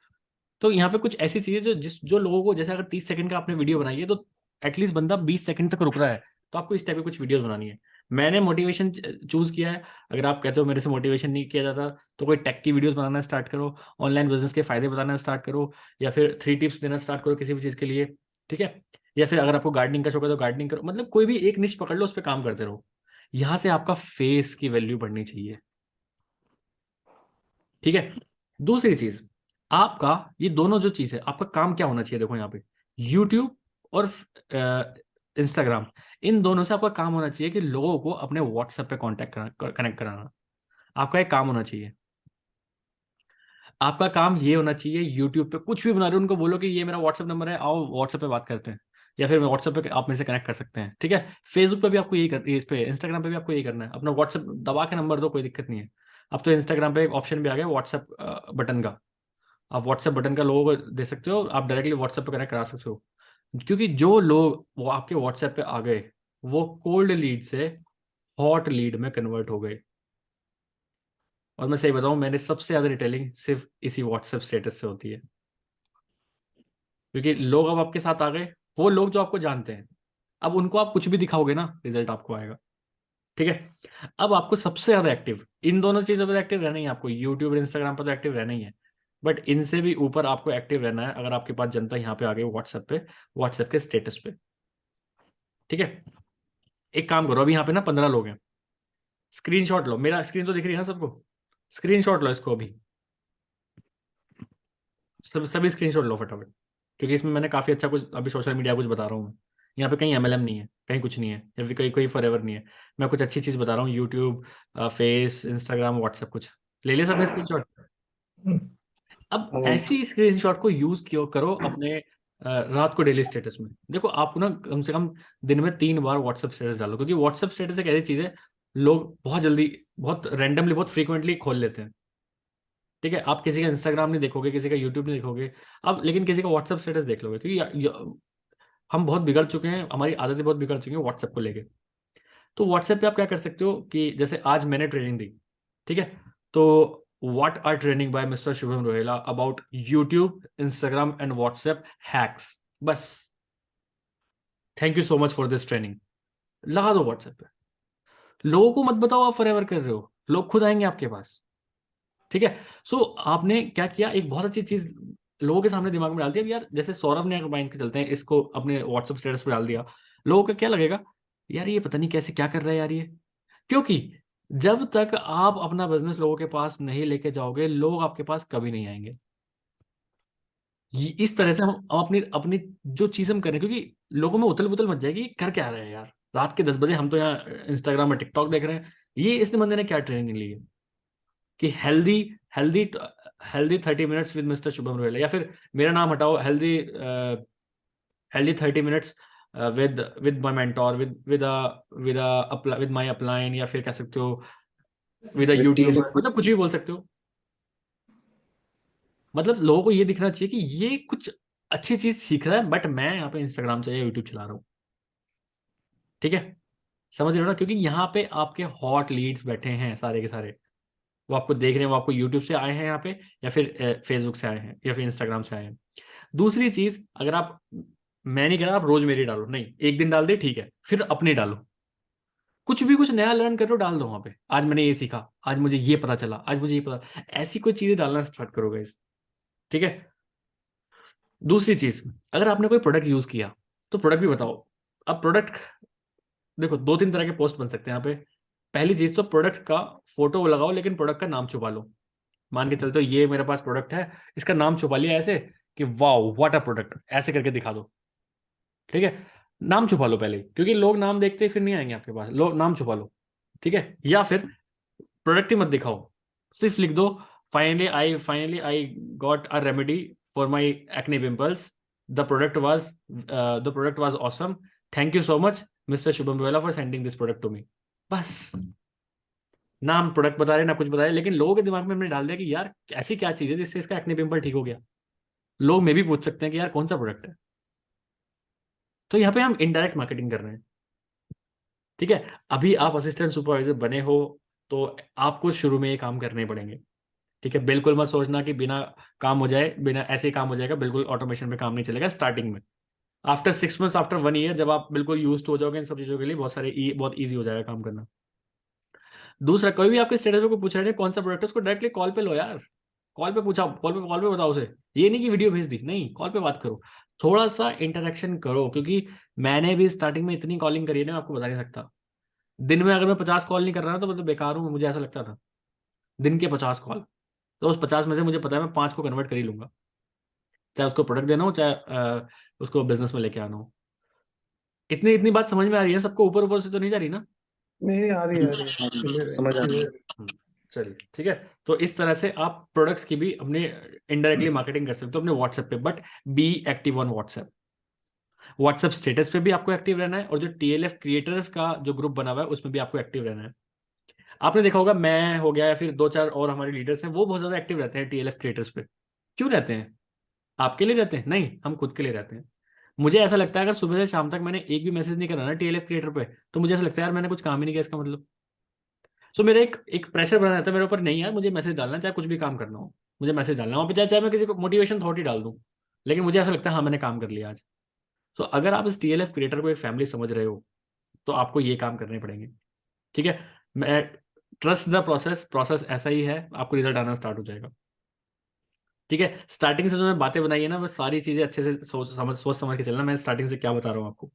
तो यहाँ पे कुछ ऐसी चीजें जो लोगों को, जैसे अगर 30 सेकंड का आपने वीडियो बनाई है तो एटलीस्ट बंदा 20 सेकंड तक रुक रहा है, तो आपको इस टाइप की कुछ वीडियोस बनानी है। मैंने मोटिवेशन चूज किया है। अगर आप कहते हो मेरे से मोटिवेशन नहीं किया जाता, तो कोई टेक की वीडियोस बनाना स्टार्ट करो, ऑनलाइन बिजनेस के फायदे बताना स्टार्ट करो, या फिर 3 टिप्स देना स्टार्ट करो किसी भी चीज के लिए। ठीक है, या फिर अगर आपको गार्डनिंग का शौक है तो गार्डनिंग करो, मतलब कोई भी एक निश पकड़ लो, उस पर काम करते रहो। यहाँ से आपका फेस की वैल्यू बढ़नी चाहिए। ठीक है, दूसरी चीज, आपका ये दोनों जो चीज है, आपका काम क्या होना चाहिए, देखो यहाँ पे यूट्यूब और इंस्टाग्राम, इन दोनों से आपका काम होना चाहिए कि लोगों को अपने व्हाट्सएप पे कांटेक्ट कनेक्ट कराना। आपका एक काम होना चाहिए। आपका काम ये होना चाहिए, यूट्यूब पे कुछ भी बना रहे हो उनको बोलो कि ये मेरा व्हाट्सएप नंबर है, आओ व्हाट्सएप पे बात करते हैं। या फिर व्हाट्सएप पे आप मेरे से कनेक्ट कर सकते हैं, ठीक है। फेसबुक पे भी आपको यही इस पे इंस्टाग्राम पे भी आपको यही करना है, अपना व्हाट्सएप दबा के नंबर दो, कोई दिक्कत नहीं है। अब तो इंस्टाग्राम पे एक ऑप्शन भी आ गया व्हाट्सएप बटन का, आप व्हाट्सएप बटन का लोगो को दे सकते हो, आप डायरेक्टली व्हाट्सएप पे कनेक्ट करा सकते हो। क्योंकि जो लोग वो आपके व्हाट्सएप पे आ गए वो कोल्ड लीड से हॉट लीड में कन्वर्ट हो गए। और मैं सही बताऊं, मैंने सबसे ज्यादा रिटेलिंग सिर्फ इसी व्हाट्सएप स्टेटस से होती है, क्योंकि लोग अब आपके साथ आ गए, वो लोग जो आपको जानते हैं, अब उनको आप कुछ भी दिखाओगे ना, रिजल्ट आपको आएगा, ठीक है। अब आपको सबसे ज्यादा एक्टिव इन दोनों चीजों पर एक्टिव रहना ही है, आपको यूट्यूब और इंस्टाग्राम पर तो एक्टिव रहना ही है, बट इनसे भी ऊपर आपको एक्टिव रहना है अगर आपके पास जनता यहाँ पे आ गई व्हाट्सएप पे, व्हाट्सएप के स्टेटस पे, ठीक है। एक काम करो, अभी यहाँ पे ना 15 लोग हैं, स्क्रीनशॉट लो, मेरा स्क्रीन तो दिख रही है ना सबको, स्क्रीनशॉट लो इसको अभी, सभी स्क्रीनशॉट लो फटाफट, क्योंकि इसमें मैंने काफी अच्छा कुछ अभी सोशल मीडिया कुछ बता रहा हूँ मैं। यहाँ पे कहीं MLM नहीं है, कहीं कुछ नहीं है, या फिर कहीं कोई फॉरएवर नहीं है, मैं कुछ अच्छी चीज बता रहा हूँ, यूट्यूब, फेस, इंस्टाग्राम, व्हाट्सएप, कुछ ले ले सबने स्क्रीनशॉट। अब हाँ भाई। ऐसी स्क्रीनशॉट को यूज क्यों करो अपने रात को डेली स्टेटस में। देखो आपको ना कम से कम दिन में 3 बार व्हाट्सएप स्टेटस डालो, क्योंकि व्हाट्सएप स्टेटस एक ऐसी चीज है लोग बहुत जल्दी, बहुत रैंडमली, बहुत फ्रीक्वेंटली खोल लेते हैं, ठीक है। आप किसी का इंस्टाग्राम नहीं देखोगे, किसी का यूट्यूब नहीं देखोगे आप, लेकिन किसी का व्हाट्सएप स्टेटस देख लोगे, क्योंकि हम बहुत बिगड़ चुके हैं, हमारी आदतें बहुत बिगड़ चुकी हैं व्हाट्सएप को लेके। तो व्हाट्सएप पे आप क्या कर सकते हो कि जैसे आज मैंने ट्रेनिंग दी, ठीक है, तो what are training by mister Shubham Rohela about YouTube, Instagram and WhatsApp hacks, बस thank you so much for this training, लगा दो व्हाट्सएप पे। लोगों को मत बताओ आप फॉरएवर कर रहे हो, लोग खुद आएंगे आपके पास, ठीक है। सो आपने क्या किया, एक बहुत अच्छी चीज लोगों के सामने दिमाग में डाल दिया, यार जैसे सौरभ ने, अगर माइंड के चलते हैं, इसको अपने व्हाट्सएप स्टेटस पे डाल दिया, लोगों का क्या लगेगा, यार ये पता नहीं कैसे क्या कर रहा है यार ये। क्योंकि जब तक आप अपना बिजनेस लोगों के पास नहीं लेके जाओगे, लोग आपके पास कभी नहीं आएंगे। इस तरह से हम अपनी अपनी जो चीज हम करें, क्योंकि लोगों में उथल पुथल मच जाएगी, कर क्या रहे हैं यार रात के 10 बजे, हम तो यहाँ इंस्टाग्राम में टिकटॉक देख रहे हैं, ये इस बंदे ने क्या ट्रेनिंग ली है कि healthy healthy healthy 30 minutes with mister Shubham Rohela, या फिर मेरा नाम हटाओ, healthy healthy 30 minutes with with my mentor, with my upline, या फिर कह सकते हो विद अ यूट्यूबर, मतलब कुछ भी बोल सकते हो। मतलब लोगों को ये दिखना चाहिए कि ये कुछ अच्छी चीज सीख रहा है, बट मैं यहाँ पे इंस्टाग्राम से या यूट्यूब चला रहा हूँ, ठीक है। समझ रहे हो ना, क्योंकि यहाँ पे आपके हॉट लीड्स बैठे हैं सारे के सारे, वो आपको देख रहे हैं, वो आपको यूट्यूब से आए हैं यहाँ पे, या फिर फेसबुक से आए हैं, या फिर इंस्टाग्राम से आए हैं। दूसरी चीज, अगर आप, मैं नहीं कह रहा आप रोज मेरी डालो, नहीं, एक दिन डाल दे ठीक है, फिर अपनी डालो, कुछ भी कुछ नया लर्न करो, डाल दो वहां पे, आज मैंने ये सीखा, आज मुझे ये पता चला, आज मुझे ये पता, ऐसी कोई चीजें डालना स्टार्ट करो गाइस, ठीक है। दूसरी चीज, अगर आपने कोई प्रोडक्ट यूज किया तो प्रोडक्ट भी बताओ। अब प्रोडक्ट देखो, 2-3 तरह के पोस्ट बन सकते हैं यहाँ पे। पहली चीज तो प्रोडक्ट का फोटो लगाओ, लेकिन प्रोडक्ट का नाम छुपा लो। मान के चलते हो ये मेरे पास प्रोडक्ट है, इसका नाम छुपा लिया ऐसे कि वाओ व्हाट अ प्रोडक्ट, ऐसे करके दिखा दो, ठीक है। नाम छुपा लो पहले, क्योंकि लोग नाम देखते ही फिर नहीं आएंगे आपके पास, लोग नाम छुपा लो, ठीक है। या फिर प्रोडक्ट ही मत दिखाओ, सिर्फ लिख दो finally I got a remedy for my acne pimples, the product was awesome, thank you so much mister Shubham Rohela for sending this product to me, बस। नाम प्रोडक्ट बता रहे ना कुछ बता रहे, लेकिन लोगों के दिमाग में हमने डाल दिया कि यार ऐसी क्या चीज है जिससे इसका एक्ने पिंपल ठीक हो गया। लोग में भी पूछ सकते हैं कि यार कौन सा प्रोडक्ट है। तो यहाँ पे हम इनडायरेक्ट मार्केटिंग कर रहे हैं, ठीक है। अभी आप असिस्टेंट सुपरवाइजर बने हो तो आपको शुरू में ये काम करने पड़ेंगे, ठीक है। बिल्कुल मत सोचना कि बिना काम हो जाए, बिना ऐसे ही काम हो जाएगा, बिल्कुल ऑटोमेशन पे काम नहीं चलेगा स्टार्टिंग में। आफ्टर 6 मंथ्स, आफ्टर 1 ईयर, जब आप बिल्कुल यूज हो जाओगे इन सब चीजों के लिए, बहुत ईजी हो जाएगा काम करना। दूसरा, कोई भी आपके स्टेटस पे कोई पूछ रहे हैं कौन सा प्रोडक्ट है, उसको डायरेक्टली कॉल पे लो यार, कॉल पे पूछा, कॉल पे बताओ उसे, ये नहीं कि वीडियो भेज दी, नहीं, कॉल पे बात करो, थोड़ा सा इंटरेक्शन करो, क्योंकि मैंने भी स्टार्टिंग में इतनी कॉलिंग करी है ना, मैं आपको बता नहीं सकता। दिन में अगर मैं 50 कॉल नहीं कर रहा ना, तो मतलब बेकार हूँ, मुझे ऐसा लगता था। दिन के 50 कॉल, तो उस 50 में से मुझे पता है मैं 5 को कन्वर्ट कर ही लूंगा, चाहे उसको प्रोडक्ट देना हो, चाहे उसको बिजनेस में लेके आना हो। इतनी इतनी बात समझ में आ रही है सबको, ऊपर ऊपर से तो नहीं जा रही ना। नहीं आ रही है क्लियर है समझ आ रही है। चलिए ठीक है। तो इस तरह से आप प्रोडक्ट्स की भी अपने इनडायरेक्टली मार्केटिंग कर सकते हो अपने व्हाट्सएप पे, but be active on WhatsApp. WhatsApp status पे भी आपको एक्टिव रहना है, और जो TLF क्रिएटर्स का जो ग्रुप बना हुआ है उसमें भी आपको एक्टिव रहना है। आपने देखा होगा, मैं हो गया या फिर 2-4 और हमारे लीडर्स हैं, वो बहुत ज्यादा एक्टिव रहते हैं TLF क्रिएटर्स पे। क्यों रहते हैं? आपके लिए रहते हैं? नहीं, हम खुद के लिए रहते हैं। मुझे ऐसा लगता है अगर सुबह से शाम तक मैंने एक भी मैसेज नहीं करा ना TLF क्रिएटर पे, तो मुझे ऐसा लगता है यार मैंने कुछ काम ही नहीं किया इसका मतलब। सो मेरा एक प्रेशर बना रहता है मेरे ऊपर, नहीं यार मुझे मैसेज डालना है, चाहे कुछ भी काम करना हो मुझे मैसेज डालना है वहाँ पे, चाहे चाहे मैं किसी को मोटिवेशन थॉट ही डाल दूँ, लेकिन मुझे ऐसा लगता है हाँ मैंने काम कर लिया आज। सो अगर आप इस TLF क्रिएटर को एक फैमिली समझ रहे हो तो आपको ये काम करने पड़ेंगे। ठीक है, मैं ट्रस्ट द प्रोसेस, प्रोसेस ऐसा ही है, आपको रिजल्ट आना स्टार्ट हो जाएगा। ठीक है, स्टार्टिंग से जो मैं बातें बनाई है ना, वो सारी चीजें अच्छे से सोच समझ के चलना, मैं स्टार्टिंग से क्या बता रहा हूँ आपको।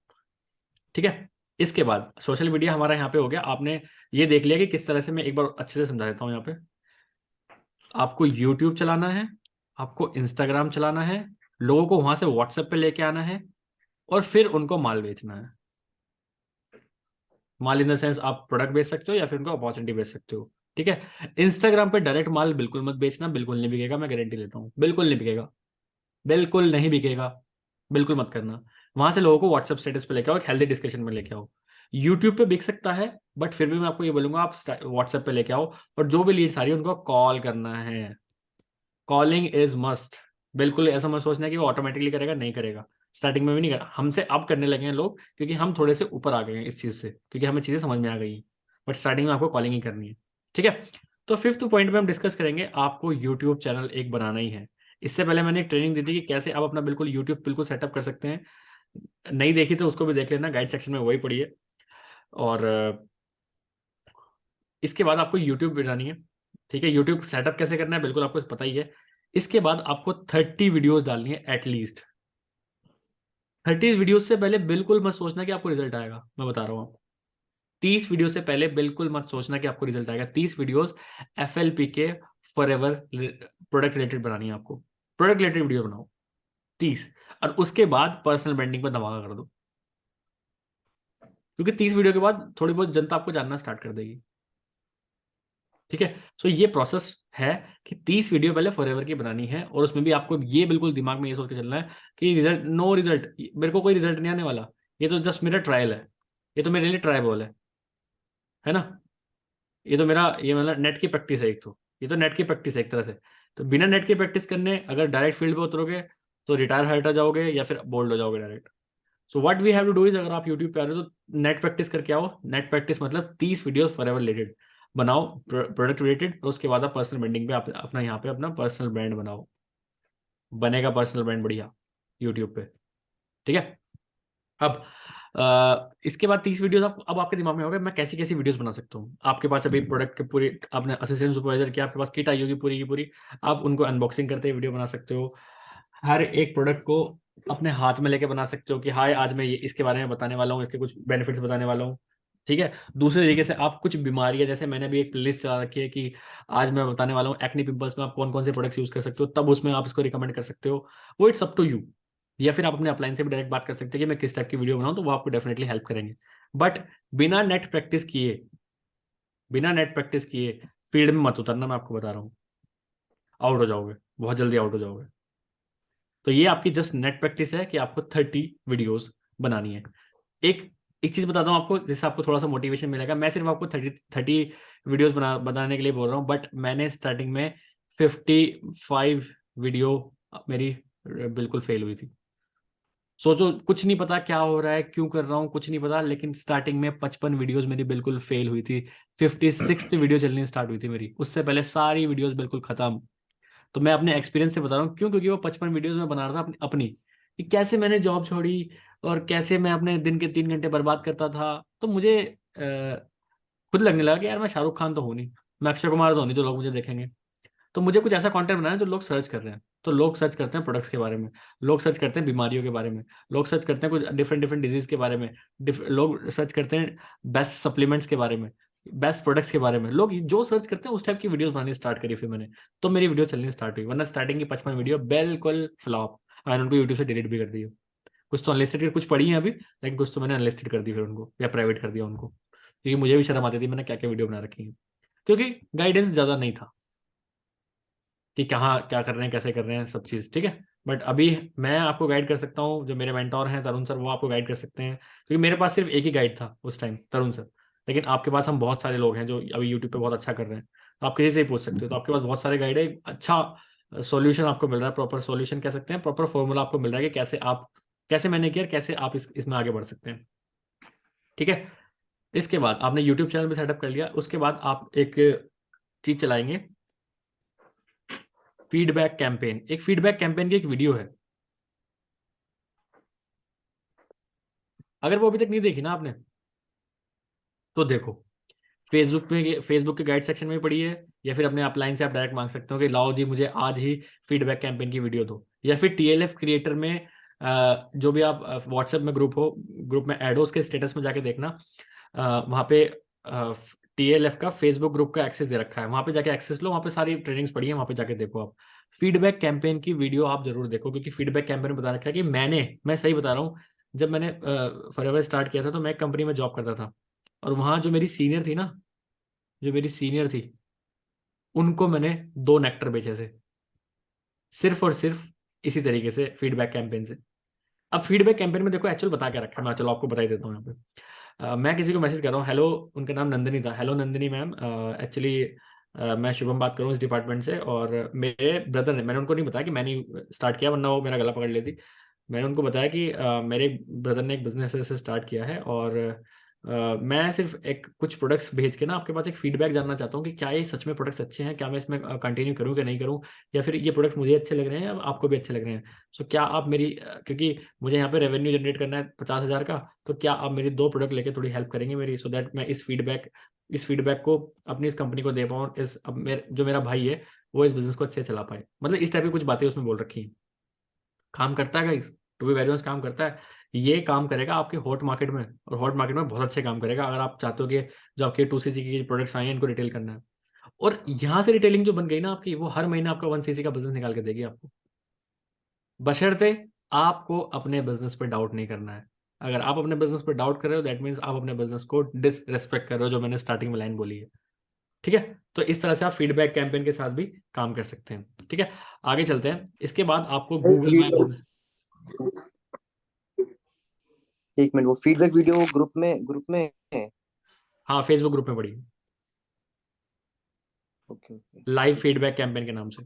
ठीक है, इसके बाद सोशल मीडिया हमारा यहाँ पे हो गया, आपने ये देख लिया कि किस तरह से, मैं एक बार अच्छे से समझा देता हूँ यहाँ पे। आपको यूट्यूब चलाना है, आपको इंस्टाग्राम चलाना है, लोगों को वहां से व्हाट्सएप पे लेके आना है, और फिर उनको माल बेचना है। माल इन द सेंस आप प्रोडक्ट बेच सकते हो या फिर उनको अपॉर्चुनिटी बेच सकते हो। ठीक है, इंस्टाग्राम पे डायरेक्ट माल बिल्कुल मत बेचना, बिल्कुल नहीं बिकेगा, मैं गारंटी लेता हूँ, बिल्कुल नहीं बिकेगा, बिल्कुल नहीं बिकेगा, बिल्कुल मत करना। वहां से लोगों को व्हाट्सएप स्टेटस पे लेके आओ, एक हेल्दी डिस्कशन में लेके आओ। यूट्यूब पे बिक सकता है, बट फिर भी मैं आपको ये बोलूंगा आप व्हाट्सएप पे लेके आओ, और जो भी लीड्स आ रही है उनको कॉल करना है। Calling is must. बिल्कुल ऐसा मत सोचना कि वो ऑटोमेटिकली करेगा, नहीं करेगा, स्टार्टिंग में भी नहीं करा, हमसे अब करने लगे हैं लोग, क्योंकि हम थोड़े से ऊपर आ गए हैं इस चीज से, क्योंकि हमें चीजें समझ में आ गई हैं, बट स्टार्टिंग में आपको कॉलिंग ही करनी है। ठीक है, तो फिफ्थ पॉइंट में हम डिस्कस करेंगे, आपको यूट्यूब चैनल एक बनाना ही है। इससे पहले मैंने एक ट्रेनिंग दी थी कि कैसे आप अपना बिल्कुल यूट्यूब बिल्कुल सेटअप कर सकते हैं, नहीं देखी तो उसको भी देख लेना, गाइड सेक्शन में वही पड़ी है। और इसके बाद आपको यूट्यूब बनानी है। ठीक है, यूट्यूब सेटअप कैसे करना है बिल्कुल आपको पता ही है। इसके बाद आपको 30 वीडियोस डालनी है एटलीस्ट। 30 वीडियोस से पहले बिल्कुल मत सोचना कि आपको रिजल्ट आएगा, मैं बता रहा हूँ आपको। 30 वीडियो से पहले बिल्कुल मत सोचना कि आपको रिजल्ट आएगा। 30 वीडियोस FLP के फॉरएवर प्रोडक्ट रिलेटेड बनानी है आपको, प्रोडक्ट रिलेटेड वीडियो बनाओ 30, और उसके बाद पर्सनल ब्रांडिंग पर धमाका कर दो, क्योंकि 30 वीडियो के बाद थोड़ी बहुत जनता आपको जानना स्टार्ट कर देगी। ठीक है, सो ये प्रोसेस है कि 30 वीडियो पहले फॉरएवर की बनानी है, और उसमें भी आपको ये बिल्कुल दिमाग में ये सोच के चलना है कि रिजल्ट, नो रिजल्ट, मेरे को कोई रिजल्ट नहीं आने वाला, ये तो जस्ट मेरा ट्रायल है, ये तो मेरे लिए ट्राई बॉल है ना, ये तो मेरा, ये मतलब नेट की प्रैक्टिस है एक, तो ये तो नेट की प्रैक्टिस है एक तरह से। तो बिना नेट की प्रैक्टिस करने अगर डायरेक्ट फील्ड पे उतरोगे तो रिटायर हट जाओगे या फिर बोल्ड हो जाओगे direct. So what we have to do is, अगर आप यूट्यूब पे आ रहे हो तो नेट प्रैक्टिस करके आओ। नेट प्रैक्टिस मतलब 30 वीडियोस फॉरएवर रिलेटेड बनाओ, प्रोडक्ट रिलेटेड, और उसके बाद आप पर्सनल ब्रांडिंग पे अपना यहाँ पे अपना पर्सनल ब्रांड बनाओ, बनेगा पर्सनल ब्रांड बढ़िया यूट्यूब पे। ठीक है, अब इसके बाद 30 वीडियोस अब आपके दिमाग में होगा मैं कैसी कैसी वीडियोस बना सकता हूँ। आपके पास अभी प्रोडक्ट के पूरी, आपने असिस्टेंट सुपरवाइजर किया, आपके पास किट आई होगी पूरी की पूरी, आप उनको अनबॉक्सिंग करते हुए वीडियो बना सकते हो। हर एक प्रोडक्ट को अपने हाथ में लेके बना सकते हो कि हाय आज मैं ये इसके बारे में बताने वाला हूँ, इसके कुछ बेनिफिट्स बताने वाला हूँ। ठीक है, दूसरे तरीके से आप कुछ बीमारियां, जैसे मैंने भी एक लिस्ट चला रखी है कि आज मैं बताने वाला हूँ एक्ने पिंपल्स में आप कौन कौन से प्रोडक्ट्स यूज कर सकते हो, तब उसमें आप इसको रिकमेंड कर सकते हो, वो इट्स अप टू यू। या फिर आप अपने अपलाइन से भी डायरेक्ट बात कर सकते हैं कि मैं किस टाइप की वीडियो बनाऊं, तो वो आपको डेफिनेटली हेल्प करेंगे। बट बिना नेट प्रैक्टिस किए, बिना नेट प्रैक्टिस किए फील्ड में मत उतरना, मैं आपको बता रहा हूँ, आउट हो जाओगे, बहुत जल्दी आउट हो जाओगे। तो ये आपकी जस्ट नेट प्रैक्टिस है कि आपको 30 वीडियोस बनानी है। एक एक चीज बताता हूँ आपको, जिससे आपको थोड़ा सा मोटिवेशन मिलेगा। मैं सिर्फ आपको 30 वीडियोस बनाने के लिए बोल रहा हूँ, बट मैंने स्टार्टिंग में 55 वीडियो मेरी बिल्कुल फेल हुई थी। सोचो, कुछ नहीं पता क्या हो रहा है, क्यों कर रहा हूँ, कुछ नहीं पता, लेकिन स्टार्टिंग में 55 वीडियोस मेरी बिल्कुल फेल हुई थी। 56th वीडियो चलनी स्टार्ट हुई थी मेरी, उससे पहले सारी वीडियोस बिल्कुल खत्म। तो मैं अपने एक्सपीरियंस से बता रहा हूँ, क्यों, क्योंकि वो 55 वीडियोस में बना रहा था अपनी कि कैसे मैंने जॉब छोड़ी और कैसे मैं अपने दिन के 3 घंटे बर्बाद करता था। तो मुझे खुद लगने लगा कि यार मैं शाहरुख खान तो हूँ नहीं, मैं अक्षय कुमार तो हूँ नहीं, तो लोग मुझे देखेंगे। तो मुझे कुछ ऐसा कंटेंट बनाना है जो लोग सर्च कर रहे हैं। तो लोग सर्च करते हैं प्रोडक्ट्स के बारे में, लोग सर्च करते हैं बीमारियों के बारे में, लोग सर्च करते हैं कुछ डिफरेंट डिफरेंट डिजीज के बारे में, लोग सर्च करते हैं बेस्ट सप्लीमेंट्स के बारे में, बेस्ट प्रोडक्ट्स के बारे में। लोग जो सर्च करते हैं उस टाइप की वीडियोस बनानी स्टार्ट करी फिर मैंने, तो मेरी वीडियो चलनी स्टार्ट हुई। वरना स्टार्टिंग की 55 वीडियो बिल्कुल फ्लॉप, मैंने उनको यूट्यूब से डिलीट भी कर दिया। कुछ तो अनलिस्टेड कुछ पड़ी हैं अभी, लेकिन कुछ तो मैंने अनलिस्टेड कर दी फिर उनको, या प्राइवेट कर दिया उनको, क्योंकि मुझे भी शर्म आती थी मैंने क्या क्या वीडियो बना रखी है, क्योंकि गाइडेंस ज़्यादा नहीं था कि कहाँ क्या कर रहे हैं, कैसे कर रहे हैं सब चीज़। ठीक है, बट अभी मैं आपको गाइड कर सकता हूँ, जो मेरे मेंटोर हैं तरुण सर, वो आपको गाइड कर सकते हैं, क्योंकि मेरे पास सिर्फ एक ही गाइड था उस टाइम, तरुण सर। लेकिन आपके पास हम बहुत सारे लोग हैं जो अभी यूट्यूब पे बहुत अच्छा कर रहे हैं, तो आप किसी से ही पूछ सकते हो। तो आपके पास बहुत सारे गाइड है, अच्छा सॉल्यूशन आपको मिल रहा है, प्रॉपर सॉल्यूशन कह सकते हैं, प्रॉपर फॉर्मूला आपको मिल रहा है कि कैसे मैंने किया, कैसे आप इसमें आगे बढ़ सकते हैं। ठीक है, इसके बाद आपने यूट्यूब चैनल भी सेटअप कर लिया, उसके बाद आप एक चीज चलाएंगे, फीडबैक कैंपेन। एक फीडबैक कैंपेन की एक वीडियो है, अगर वो अभी तक नहीं देखी ना आपने तो देखो, फेसबुक के गाइड सेक्शन में पड़ी है, या फिर अपने अपलाइन से आप डायरेक्ट मांग सकते हो कि लाओ जी मुझे आज ही फीडबैक कैंपेन की वीडियो दो, या फिर टीएलएफ क्रिएटर में जो भी आप व्हाट्सएप में ग्रुप में ऐड हो, उसके स्टेटस में जाके देखना, वहाँ पे टीएलएफ का फेसबुक ग्रुप का एक्सेस दे रखा है, वहाँ पे जाके एक्सेस लो, वहाँ पे सारी ट्रेनिंग्स पड़ी है, वहाँ पे जाके देखो आप फीडबैक कैंपेन की वीडियो आप जरूर देखो, क्योंकि फीडबैक कैंपेन में बता रखा है कि मैं सही बता रहा हूँ, जब मैंने फॉरएवर स्टार्ट किया था तो मैं एक कंपनी में जॉब करता था, और वहाँ जो मेरी सीनियर थी ना, जो मेरी सीनियर थी, उनको मैंने 2 नेक्टर बेचे थे, सिर्फ और सिर्फ इसी तरीके से, फीडबैक कैंपेन से। अब फीडबैक कैंपेन में देखो एक्चुअल बता के रखा है, मैं चलो आपको बता ही देता हूँ यहाँ पे। मैं किसी को मैसेज कर रहा हूँ, हेलो, उनका नाम नंदिनी था, हेलो नंदिनी मैम, एक्चुअली मैं शुभम बात कर रहा हूँ इस डिपार्टमेंट से, और मेरे ब्रदर ने, मैंने उनको नहीं बताया कि मैंने स्टार्ट किया, वरना वो मेरा गला पकड़ लेती। मैंने उनको बताया कि मेरे ब्रदर ने एक बिजनेस से स्टार्ट किया है, और मैं सिर्फ एक कुछ प्रोडक्ट्स भेज के ना आपके पास एक फीडबैक जानना चाहता हूँ कि क्या ये सच में प्रोडक्ट्स अच्छे हैं, क्या मैं इसमें कंटिन्यू करूँ कि नहीं करूँ, या फिर ये प्रोडक्ट्स मुझे अच्छे लग रहे हैं या आपको भी अच्छे लग रहे हैं। सो क्या आप मेरी क्योंकि मुझे यहाँ पे रेवेन्यू जनरेट करना है 50,000 का, तो क्या आप मेरी 2 प्रोडक्ट लेके थोड़ी हेल्प करेंगे मेरी, सो दैट मैं इस फीडबैक को अपनी इस कंपनी को दे पाऊँ, जो मेरा भाई है वो इस बिजनेस को अच्छे से चला पाए। मतलब इस टाइप की कुछ बातें उसमें बोल रखी हैं। काम करता है guys, to be very honest काम करता है। ये काम करेगा आपके हॉट मार्केट में, और हॉट मार्केट में बहुत अच्छे काम करेगा, अगर आप चाहते हो कि जो आपके 2cc की प्रोडक्ट्स आए हैं इनको रिटेल करना है। और यहाँ से रिटेलिंग जो बन गई ना आपकी, वो हर महीने आपका 1cc का बिजनेस निकाल के देगी आपको, बशर्ते आपको अपने बिजनेस पे डाउट नहीं करना है। अगर आप अपने बिजनेस पे डाउट कर रहे हो, दैट मीन्स आप अपने बिजनेस को डिसरेस्पेक्ट कर रहे हो, जो मैंने स्टार्टिंग में लाइन बोली है। ठीक है, तो इस तरह से आप फीडबैक कैंपेन के साथ भी काम कर सकते हैं। ठीक है, आगे चलते हैं। इसके बाद आपको गूगल माय बिजनेस, एक मिनट, वो फीडबैक वीडियो ग्रुप में है? हाँ फेसबुक ग्रुप में पड़ी, okay okay live feedback campaign के नाम से।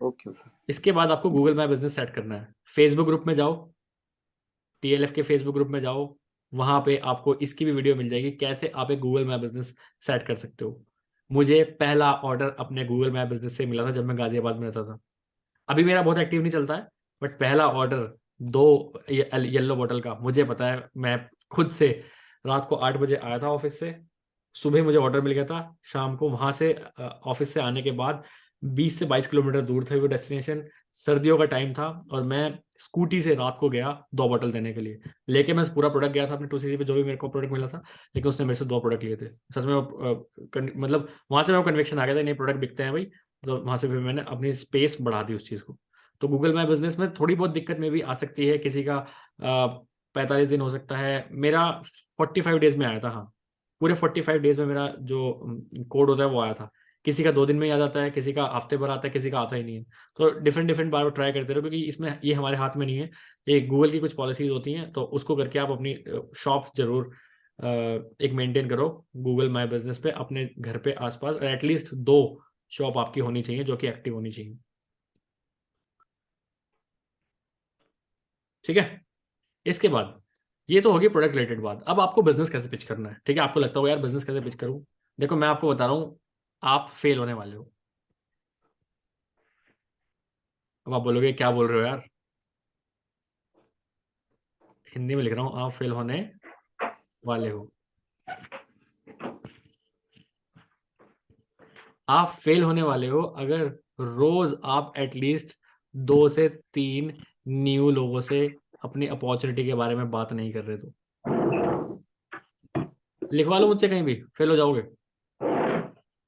Okay okay. इसके बाद आपको गूगल माय बिजनेस सेट करना है। फेसबुक ग्रुप में जाओ, टीएलएफ के फेसबुक ग्रुप में जाओ, वहां पे आपको इसकी भी वीडियो मिल जाएगी, कैसे आप एक गूगल माय बिजनेस सेट कर सकते हो। मुझे पहला ऑर्डर अपने गूगल माय बिजनेस से मिला था जब मैं गाजियाबाद में रहता था। अभी मेरा बहुत एक्टिव नहीं चलता है, बट पहला ऑर्डर 2 येलो बोतल का मुझे पता है, मैं खुद से रात को 8 बजे आया था ऑफिस से, सुबह मुझे ऑर्डर मिल गया था, शाम को वहां से ऑफिस से आने के बाद 20 से 22 किलोमीटर दूर था वो डेस्टिनेशन, सर्दियों का टाइम था, और मैं स्कूटी से रात को गया 2 बोतल देने के लिए, लेके मैं पूरा प्रोडक्ट गया था अपने 2cc पे, जो भी मेरे को प्रोडक्ट मिला था, लेकिन उसने मेरे से 2 प्रोडक्ट लिए थे। सच में मतलब वहां से मेरे को कन्विक्शन आ गया था नहीं, प्रोडक्ट बिकते हैं भाई, तो वहां से फिर मैंने अपनी स्पेस बढ़ा दी उस चीज को। तो गूगल माय बिजनेस में थोड़ी बहुत दिक्कत में भी आ सकती है, किसी का 45 दिन हो सकता है, मेरा 45 डेज में आया था। हाँ, पूरे 45 डेज में मेरा जो कोड होता है वो आया था। किसी का 2 दिन में याद आता है, किसी का हफ्ते भर आता है, किसी का आता ही नहीं है। तो डिफरेंट डिफरेंट बार ट्राई करते रहो, क्योंकि इसमें ये हमारे हाथ में नहीं है, ये गूगल की कुछ पॉलिसीज होती हैं, तो उसको करके आप अपनी शॉप जरूर एक मेंटेन करो गूगल माय बिजनेस पे, अपने घर पे आसपास एटलीस्ट 2 शॉप आपकी होनी चाहिए जो कि एक्टिव होनी चाहिए। ठीक है, इसके बाद ये तो होगी प्रोडक्ट रिलेटेड बात। अब आपको बिजनेस कैसे पिच करना है। ठीक है, आपको लगता होगा यार बिजनेस कैसे पिच करूं, देखो मैं आपको बता रहा हूं, आप फेल होने वाले हो। अब आप बोलोगे क्या बोल रहे हो यार, हिंदी में लिख रहा हूं, आप फेल होने वाले हो। आप फेल होने वाले हो अगर रोज आप एटलीस्ट 2 से 3 न्यू लोगों से अपनी अपॉर्चुनिटी के बारे में बात नहीं कर रहे, तो लिखवा लो मुझसे कहीं भी, फेल हो जाओगे।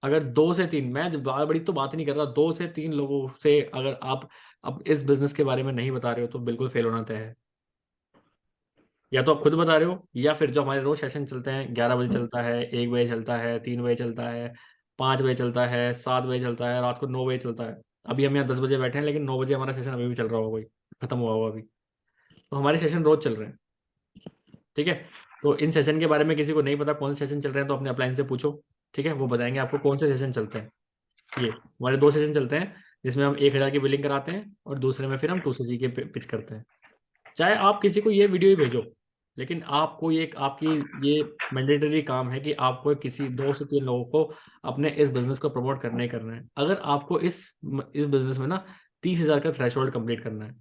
अगर 2 से 3, मैं जब बड़ी तो बात नहीं कर रहा, 2 से 3 लोगों से अगर आप अब इस बिजनेस के बारे में नहीं बता रहे हो, तो बिल्कुल फेल होना तय है। या तो आप खुद बता रहे हो, या फिर जो हमारे रोज सेशन चलते हैं, 11 बजे चलता है, 1 बजे चलता है, 3 बजे चलता है, 5 बजे चलता है, 7 बजे चलता है, रात को 9 बजे चलता है, अभी हम यहाँ 10 बजे बैठे हैं, लेकिन 9 बजे हमारा सेशन अभी भी चल रहा होगा, कोई खत्म हुआ होगा अभी। तो हमारे सेशन रोज चल रहे हैं, ठीक है। तो इन सेशन के बारे में किसी को नहीं पता कौन से सेशन चल रहे हैं, तो अपने अपलाइन से पूछो, ठीक है, वो बताएंगे आपको कौन से सेशन चलते हैं। ये हमारे 2 सेशन चलते हैं, जिसमें हम 1000 की बिलिंग कराते हैं, और दूसरे में फिर हम 200G के पिच करते हैं। चाहे आप किसी को ये वीडियो ही भेजो, लेकिन आपको ये आपकी ये मैंडेटरी काम है कि आपको किसी 2 से 3 लोगों को अपने इस बिजनेस को प्रमोट करना ही करना है। अगर आपको इस बिजनेस में ना 30,000 का थ्रेशोल्ड कंप्लीट करना है,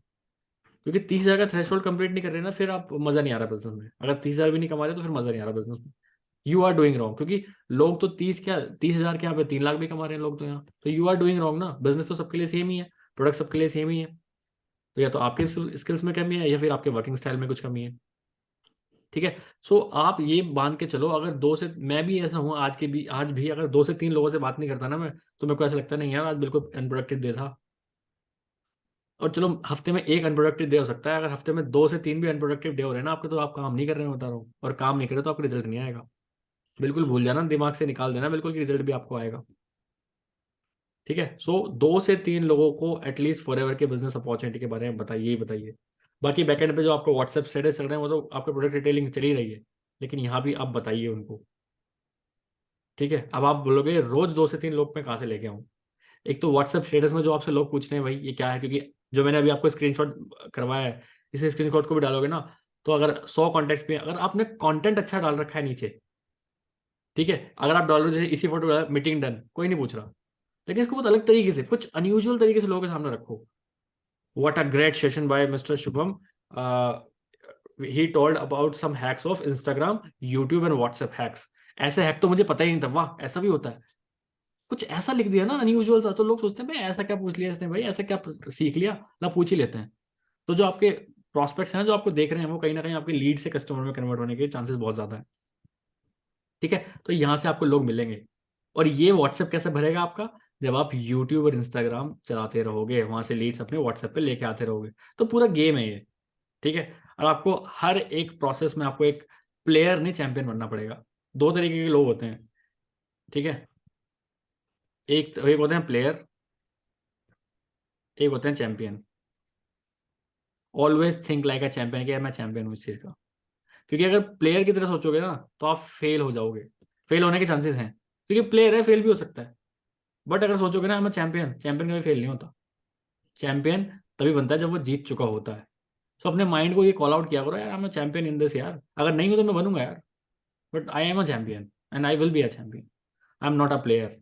क्योंकि 30,000 का थ्रेशोल्ड कंप्लीट नहीं कर रहे ना, फिर आप मजा नहीं आ रहा बिजनेस में। अगर 30,000 भी नहीं कमा रहे तो फिर मजा नहीं आ रहा बिजनेस में। यू आर डूइंग रॉन्ग, क्योंकि लोग तो 30,000 के यहाँ पे 3 लाख भी कमा रहे हैं लोग तो यहाँ। तो यू आर डूइंग रॉन्ग ना, बिजनेस तो सबके लिए सेम ही है, प्रोडक्ट सबके लिए सेम ही है। तो या तो आपके स्किल्स में कमी है, या फिर आपके वर्किंग स्टाइल में कुछ कमी है, ठीक है। सो आप ये मान के चलो, अगर 2 से, मैं भी ऐसा हूँ आज भी अगर 2 से 3 लोगों से बात नहीं करता ना मैं, तो मेरे को ऐसा लगता नहीं यार आज बिल्कुल अनप्रोडक्टिव डे था। और चलो हफ्ते में एक अनप्रोडक्टिव डे हो सकता है, अगर हफ्ते में 2 से 3 भी अनप्रोडक्टिव डे हो रहे हैं ना आपके, तो आप काम नहीं कर रहे हैं, बता रहा हूँ। और काम नहीं करे तो आपको रिजल्ट नहीं आएगा। बिल्कुल भूल जाना, दिमाग से निकाल देना बिल्कुल कि रिजल्ट भी आपको आएगा, ठीक है। सो 2 से 3 लोगों को एटलीस्ट फॉरएवर के बिजनेस अपॉर्चुनिटी के बारे में बताइए ही बताइए। बाकी बैकएंड पे जो आपको व्हाट्सएप स्टेटस चल रहे हैं, वो तो आपके प्रोडक्ट डिटेलिंग चली रही है, लेकिन यहाँ भी आप बताइए उनको, ठीक है। अब आप बोलोगे रोज 2 से 3 लोग मैं कहाँ से लेके आऊँ। एक तो व्हाट्सएप स्टेटस में जो आपसे लोग पूछ रहे हैं भाई ये क्या है, क्योंकि जो मैंने अभी आपको स्क्रीनशॉट करवाया है, इसे स्क्रीनशॉट को भी डालोगे ना, तो अगर 100 कॉन्टेक्ट पे अगर आपने कंटेंट अच्छा डाल रखा है नीचे, ठीक है, अगर आप डाल रहे हो जैसे इसी फोटो मीटिंग डन, कोई नहीं पूछ रहा, लेकिन इसको बहुत अलग तरीके से, कुछ अनयूजुअल तरीके से लोगों के सामने रखो। What a great session by mister Shubham, he told about some hacks of Instagram, YouTube and WhatsApp hacks. ऐसे हैक तो मुझे पता ही नहीं था, वाह ऐसा भी होता है। कुछ ऐसा लिख दिया ना अनयूजुअल सा, तो लोग सोचते हैं भाई ऐसा क्या पूछ लिया इसने, भाई ऐसा क्या सीख लिया, ना पूछ ही लेते हैं। तो जो आपके प्रॉस्पेक्ट्स हैं जो आपको देख रहे हैं, वो कहीं ना कहीं आपके लीड से कस्टमर में कन्वर्ट होने के चांसेस बहुत ज्यादा है, ठीक है। तो यहाँ से आपको लोग मिलेंगे। और ये व्हाट्सएप कैसे भरेगा आपका, जब आप यूट्यूब और इंस्टाग्राम चलाते रहोगे, वहां से लीड्स अपने व्हाट्सएप पे लेके आते रहोगे। तो पूरा गेम है ये, ठीक है। और आपको हर एक प्रोसेस में आपको एक प्लेयर नहीं चैंपियन बनना पड़ेगा। 2 तरीके के लोग होते हैं, ठीक है। एक होते हैं प्लेयर, एक होते हैं champion. Always think like a champion, कि यार मैं चैंपियन हूँ इस चीज का। क्योंकि अगर प्लेयर की तरह सोचोगे ना, तो आप फेल हो जाओगे, फेल होने के चांसेस हैं, क्योंकि प्लेयर है, फेल भी हो सकता है। बट अगर सोचोगे ना मैं चैंपियन, चैंपियन कभी फेल नहीं होता। चैंपियन तभी बनता है जब वो जीत चुका होता है। सो अपने माइंड को ये कॉल आउट किया करो, यार I am a champion in this यार, अगर नहीं हो तो मैं बनूंगा यार, but I am a champion and I will be a champion, I am not a player,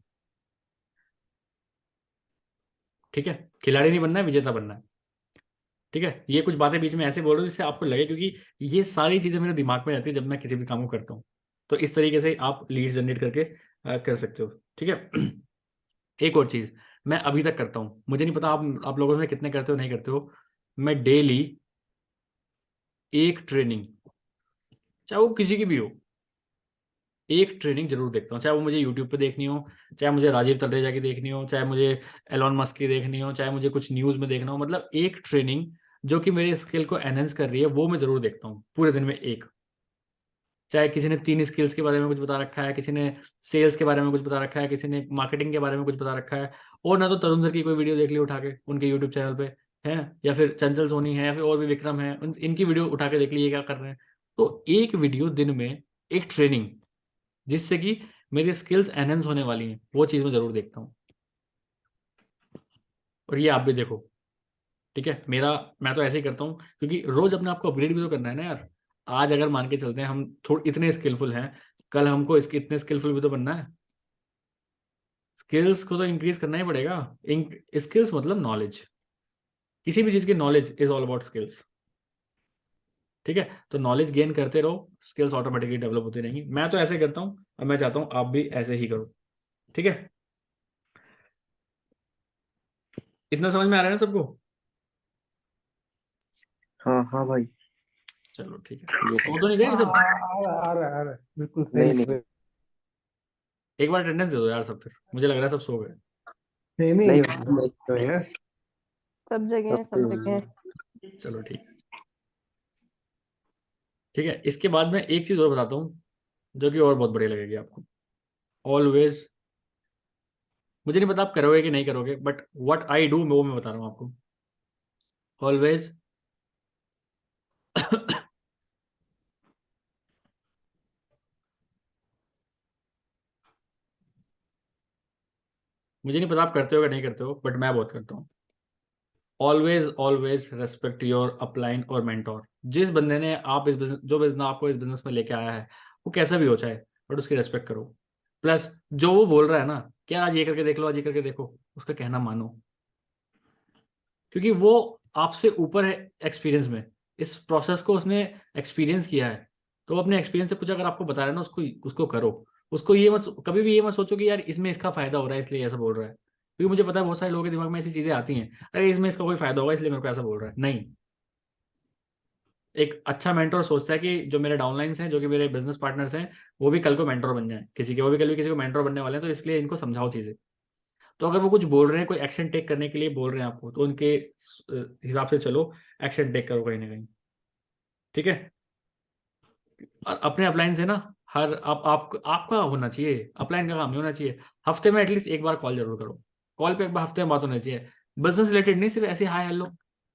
ठीक है। खिलाड़ी नहीं बनना है, विजेता बनना है, ठीक है। ये कुछ बातें बीच में ऐसे बोल रहा हूँ जिससे आपको लगे, क्योंकि ये सारी चीजें मेरे दिमाग में रहती है जब मैं किसी भी काम को करता हूँ। तो इस तरीके से आप लीड जनरेट करके कर सकते हो, ठीक है। एक और चीज मैं अभी तक करता हूँ, मुझे नहीं पता आप लोगों में कितने करते हो नहीं करते हो। मैं डेली एक ट्रेनिंग, चाहे वो किसी की भी हो, एक ट्रेनिंग जरूर देखता हूँ। चाहे वो मुझे यूट्यूब पे देखनी हो, चाहे मुझे राजीव तलरेजा की देखनी हो, चाहे मुझे एलॉन मस्क की देखनी हो, चाहे मुझे कुछ न्यूज में देखना हो, मतलब एक ट्रेनिंग जो कि मेरे स्किल को एनहेंस कर रही है, वो मैं जरूर देखता हूँ पूरे दिन में एक। चाहे किसी ने 3 स्किल्स के बारे में कुछ बता रखा है, किसी ने सेल्स के बारे में कुछ बता रखा है, किसी ने मार्केटिंग के बारे में कुछ बता रखा है, और ना तो तरुण सर की कोई वीडियो देख ली उठा के उनके यूट्यूब चैनल पे है, या फिर चंचल सोनी है, या फिर और भी विक्रम है, इनकी वीडियो उठा के देख ली ये क्या कर रहे हैं। तो एक वीडियो दिन में, एक ट्रेनिंग, जिससे कि मेरी स्किल्स एनहेंस होने वाली हैं, वो चीज़ मैं जरूर देखता हूँ। और ये आप भी देखो, ठीक है। मैं तो ऐसे ही करता हूँ, क्योंकि रोज अपने आप को अपग्रेड भी तो करना है ना यार। आज अगर मान के चलते हैं हम थोड़े इतने स्किलफुल हैं, कल हमको इसके इतने स्किलफुल भी तो बनना है। स्किल्स को तो इंक्रीज करना ही पड़ेगा। स्किल्स मतलब नॉलेज, किसी भी चीज की knowledge is all about skills, ठीक है। तो नॉलेज गेन करते रहो, स्किल्स ऑटोमेटिकली डेवलप होती रहेंगी। मैं तो ऐसे करता हूँ, और मैं चाहता हूँ आप भी ऐसे ही करो, ठीक है। इतना समझ में आ रहा है ना सबको? हाँ हाँ भाई। चलो ठीक है, ये वो तो नहीं गए सब? आ रहा है बिल्कुल नहीं सही। नहीं एक बार अटेंडेंस दे दो यार सब, फिर मुझे लग रहा है सब सो गए। नहीं नहीं नहीं नहीं तो है। सब जगह है, सब जगह है। चलो ठीक, ठीक है। इसके बाद में एक चीज और बताता हूँ, जो कि और बहुत बढ़िया लगेगी आपको। ऑलवेज मुझे नहीं पता आप करोगे कि नहीं करोगे, बट व्हाट आई डू वो मैं बता रहा हूँ आपको। ऑलवेज मुझे नहीं पता आप करते हो कि नहीं करते हो, बट मैं बहुत करता हूँ। Always always respect your upline और मेंटोर। जिस बंदे ने आप इस बिजनेस, जो बिजनेस आपको इस बिजनेस में लेके आया है, वो कैसा भी हो चाहे, बट उसकी रेस्पेक्ट करो। प्लस जो वो बोल रहा है ना कि यार आज ये करके देख लो, आज ये करके देखो, उसका कहना मानो, क्योंकि वो आपसे ऊपर है एक्सपीरियंस में। इस प्रोसेस को उसने एक्सपीरियंस किया है, तो वो अपने एक्सपीरियंस से कुछ अगर आपको बता रहा है ना, उसको उसको करो। उसको ये मत, कभी भी ये मत सोचो कि यार इसमें इसका फायदा हो रहा है इसलिए ऐसा बोल रहा है, क्योंकि मुझे पता है बहुत सारे लोगों के दिमाग में ऐसी चीजें आती हैं, अरे इसमें इसका कोई फायदा होगा इसलिए मेरे को ऐसा बोल रहा है। नहीं, एक अच्छा मेंटर सोचता है कि जो मेरे डाउनलाइंस हैं, जो कि मेरे बिजनेस पार्टनर्स हैं, वो भी कल को मेंटर बन जाए किसी के, वो भी कल भी किसी को मेंटर बनने वाले हैं, तो इसलिए इनको समझाओ चीजें। तो अगर वो कुछ बोल रहे हैं, कोई एक्शन टेक करने के लिए बोल रहे हैं आपको, तो उनके हिसाब से चलो, एक्शन टेक करो कहीं ना कहीं, ठीक है। और अपने अपलाइन से ना, हर आपका होना चाहिए, अपलाइन का काम नहीं होना चाहिए। हफ्ते में एटलीस्ट एक बार कॉल जरूर करो। कॉल पे एक बार हफ्ते में बात होनी चाहिए, बिजनेस रिलेटेड नहीं, सिर्फ ऐसे हाय हेलो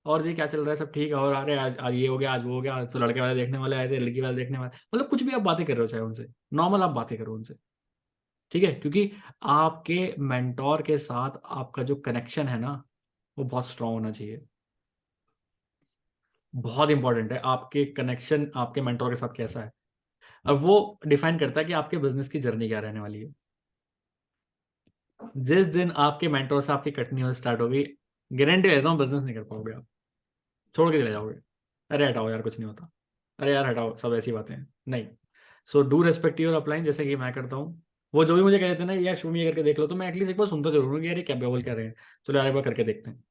और जी क्या चल रहा है, सब ठीक है, और अरे आज ये हो गया, आज वो हो गया, आज तो लड़के वाले देखने वाले, ऐसे लड़की वाले देखने वाले, मतलब कुछ भी आप बातें कर रहे हो चाहे उनसे, नॉर्मल आप बातें करो उनसे, ठीक है। क्योंकि आपके मेंटोर के साथ आपका जो कनेक्शन है ना, वो बहुत स्ट्रांग होना चाहिए। बहुत इंपॉर्टेंट है आपके कनेक्शन आपके मेंटोर के साथ कैसा है, और वो डिफाइन करता है कि आपके बिजनेस की जर्नी क्या रहने वाली है। जिस दिन आपके मेंटोर से आपकी कटनी हो स्टार्ट होगी, गारंटी लेता हूँ बिजनेस नहीं कर पाओगे आप, छोड़ के चले जाओगे। अरे हटाओ यार, कुछ नहीं होता, अरे यार हटाओ, सब ऐसी बातें हैं, नहीं। So do respect your upline, जैसे कि मैं करता हूँ। वो जो भी मुझे कह देते हैं ना यार शुरू में ये करके देख लो, तो मैं एटलीस्ट एक बार सुनता जरूर हूँ कि यार ये क्या बोल कर रहे हैं, चलो यार एक बार करके देखते हैं,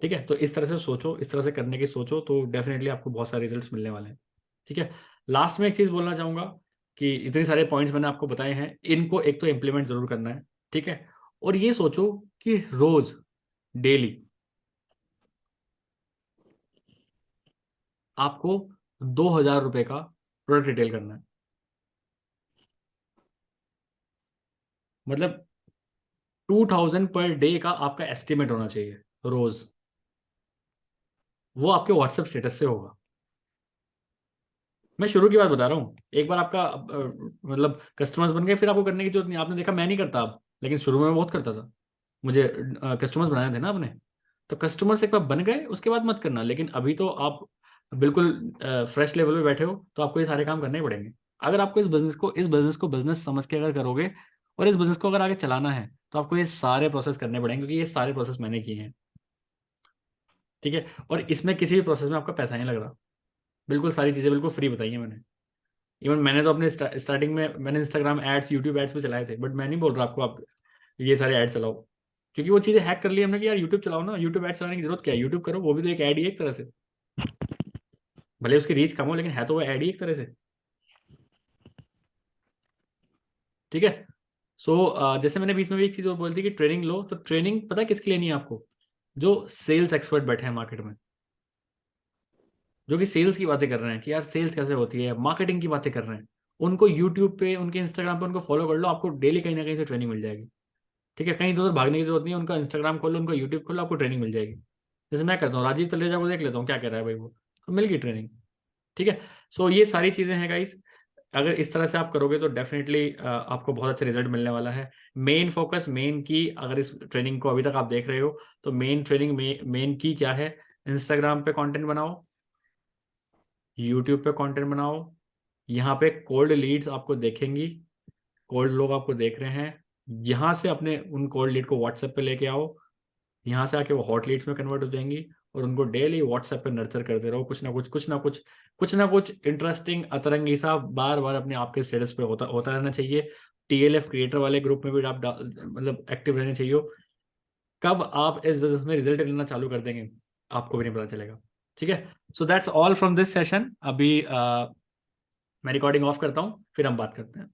ठीक है। तो इस तरह से सोचो, इस तरह से करने की सोचो, तो डेफिनेटली आपको बहुत सारे रिजल्ट्स मिलने वाले हैं, ठीक है। लास्ट में एक चीज बोलना चाहूंगा कि इतने सारे पॉइंट्स मैंने आपको बताए हैं, इनको एक तो इम्प्लीमेंट जरूर करना है, ठीक है। और ये सोचो कि रोज, डेली आपको 2,000 रुपए का प्रोडक्ट रिटेल करना है। मतलब 2,000 पर डे का आपका एस्टिमेट होना चाहिए रोज। वो आपके व्हाट्सएप स्टेटस से होगा। मैं शुरू की बात बता रहा हूँ, एक बार आपका मतलब कस्टमर्स बन गए, फिर आपको करने की जरूरत नहीं। आपने देखा मैं नहीं करता अब, लेकिन शुरू में मैं बहुत करता था, मुझे कस्टमर्स बनाए थे ना आपने, तो कस्टमर्स एक बार बन गए उसके बाद मत करना। लेकिन अभी तो आप बिल्कुल फ्रेश लेवल पे बैठे हो, तो आपको ये सारे काम करने ही पड़ेंगे। अगर आपको इस बिजनेस को बिजनेस समझ के अगर करोगे, और इस बिजनेस को अगर आगे चलाना है, तो आपको ये सारे प्रोसेस करने पड़ेंगे, क्योंकि ये सारे प्रोसेस मैंने किए हैं, ठीक है। और इसमें किसी भी प्रोसेस में आपका पैसा नहीं लग रहा, बिल्कुल सारी चीज़ें बिल्कुल फ्री बताई हैं मैंने। इवन मैंने तो अपने स्टार्टिंग में मैंने इंस्टाग्राम एड्स, यूट्यूब एड्स पे चलाए थे, बट मैं नहीं बोल रहा आपको आप ये सारे एड चलाओ, क्योंकि वो चीज़ें हैक कर ली हमने कि यार यूट्यूब चलाओ ना, यूट्यूब एड चलाने की जरूरत क्या है, यूट्यूब करो, वो भी तो एक ऐड ही है एक तरह से, भले उसकी रीच कम हो, लेकिन है तो वो ऐड ही एक तरह से, ठीक है। सो जैसे मैंने बीच में भी एक चीज़ और बोली थी कि ट्रेनिंग लो, तो ट्रेनिंग पता है किसके लिए नहीं है आपको, जो सेल्स एक्सपर्ट बैठे हैं मार्केट में, जो कि सेल्स की बातें कर रहे हैं कि यार सेल्स कैसे होती है, मार्केटिंग की बातें कर रहे हैं, उनको यूट्यूब पे, उनके इंस्टाग्राम पे उनको फॉलो कर लो, आपको डेली कहीं ना कहीं से ट्रेनिंग मिल जाएगी, ठीक है। कहीं इधर भागने की जरूरत नहीं है, उनका इंस्टाग्राम खोलो, उनका यूट्यूब खोलो, आपको ट्रेनिंग मिल जाएगी। जैसे मैं करता हूँ, राजीव तलेजा को देख लेता हूँ क्या कर रहा है भाई, वो तो मिल गई ट्रेनिंग, ठीक है। सो ये सारी चीज़ें हैं गाइस, अगर इस तरह से आप करोगे तो डेफिनेटली आपको बहुत अच्छा रिजल्ट मिलने वाला है। मेन फोकस, मेन की, अगर इस ट्रेनिंग को अभी तक आप देख रहे हो, तो मेन ट्रेनिंग में मेन की क्या है, इंस्टाग्राम पे कंटेंट बनाओ, यूट्यूब पे कंटेंट बनाओ, यहाँ पे कोल्ड लीड्स आपको देखेंगी, कोल्ड लोग आपको देख रहे हैं, यहाँ से अपने उन कोल्ड लीड को व्हाट्सएप पे लेके आओ, यहाँ से आके वो हॉट लीड्स में कन्वर्ट हो जाएंगी, और उनको डेली व्हाट्सएप पे नर्चर करते रहो, कुछ ना कुछ कुछ ना कुछ कुछ ना कुछ इंटरेस्टिंग अतरंगी सा बार बार अपने आपके स्टेटस पे होता होता रहना चाहिए। टीएलएफ क्रिएटर वाले ग्रुप में भी आप मतलब एक्टिव रहने चाहिए। कब आप इस बिजनेस में रिजल्ट लेना चालू कर देंगे आपको भी नहीं पता चलेगा, ठीक है। So that's all from this session. अभी मैं रिकॉर्डिंग ऑफ करता हूँ, फिर हम बात करते हैं।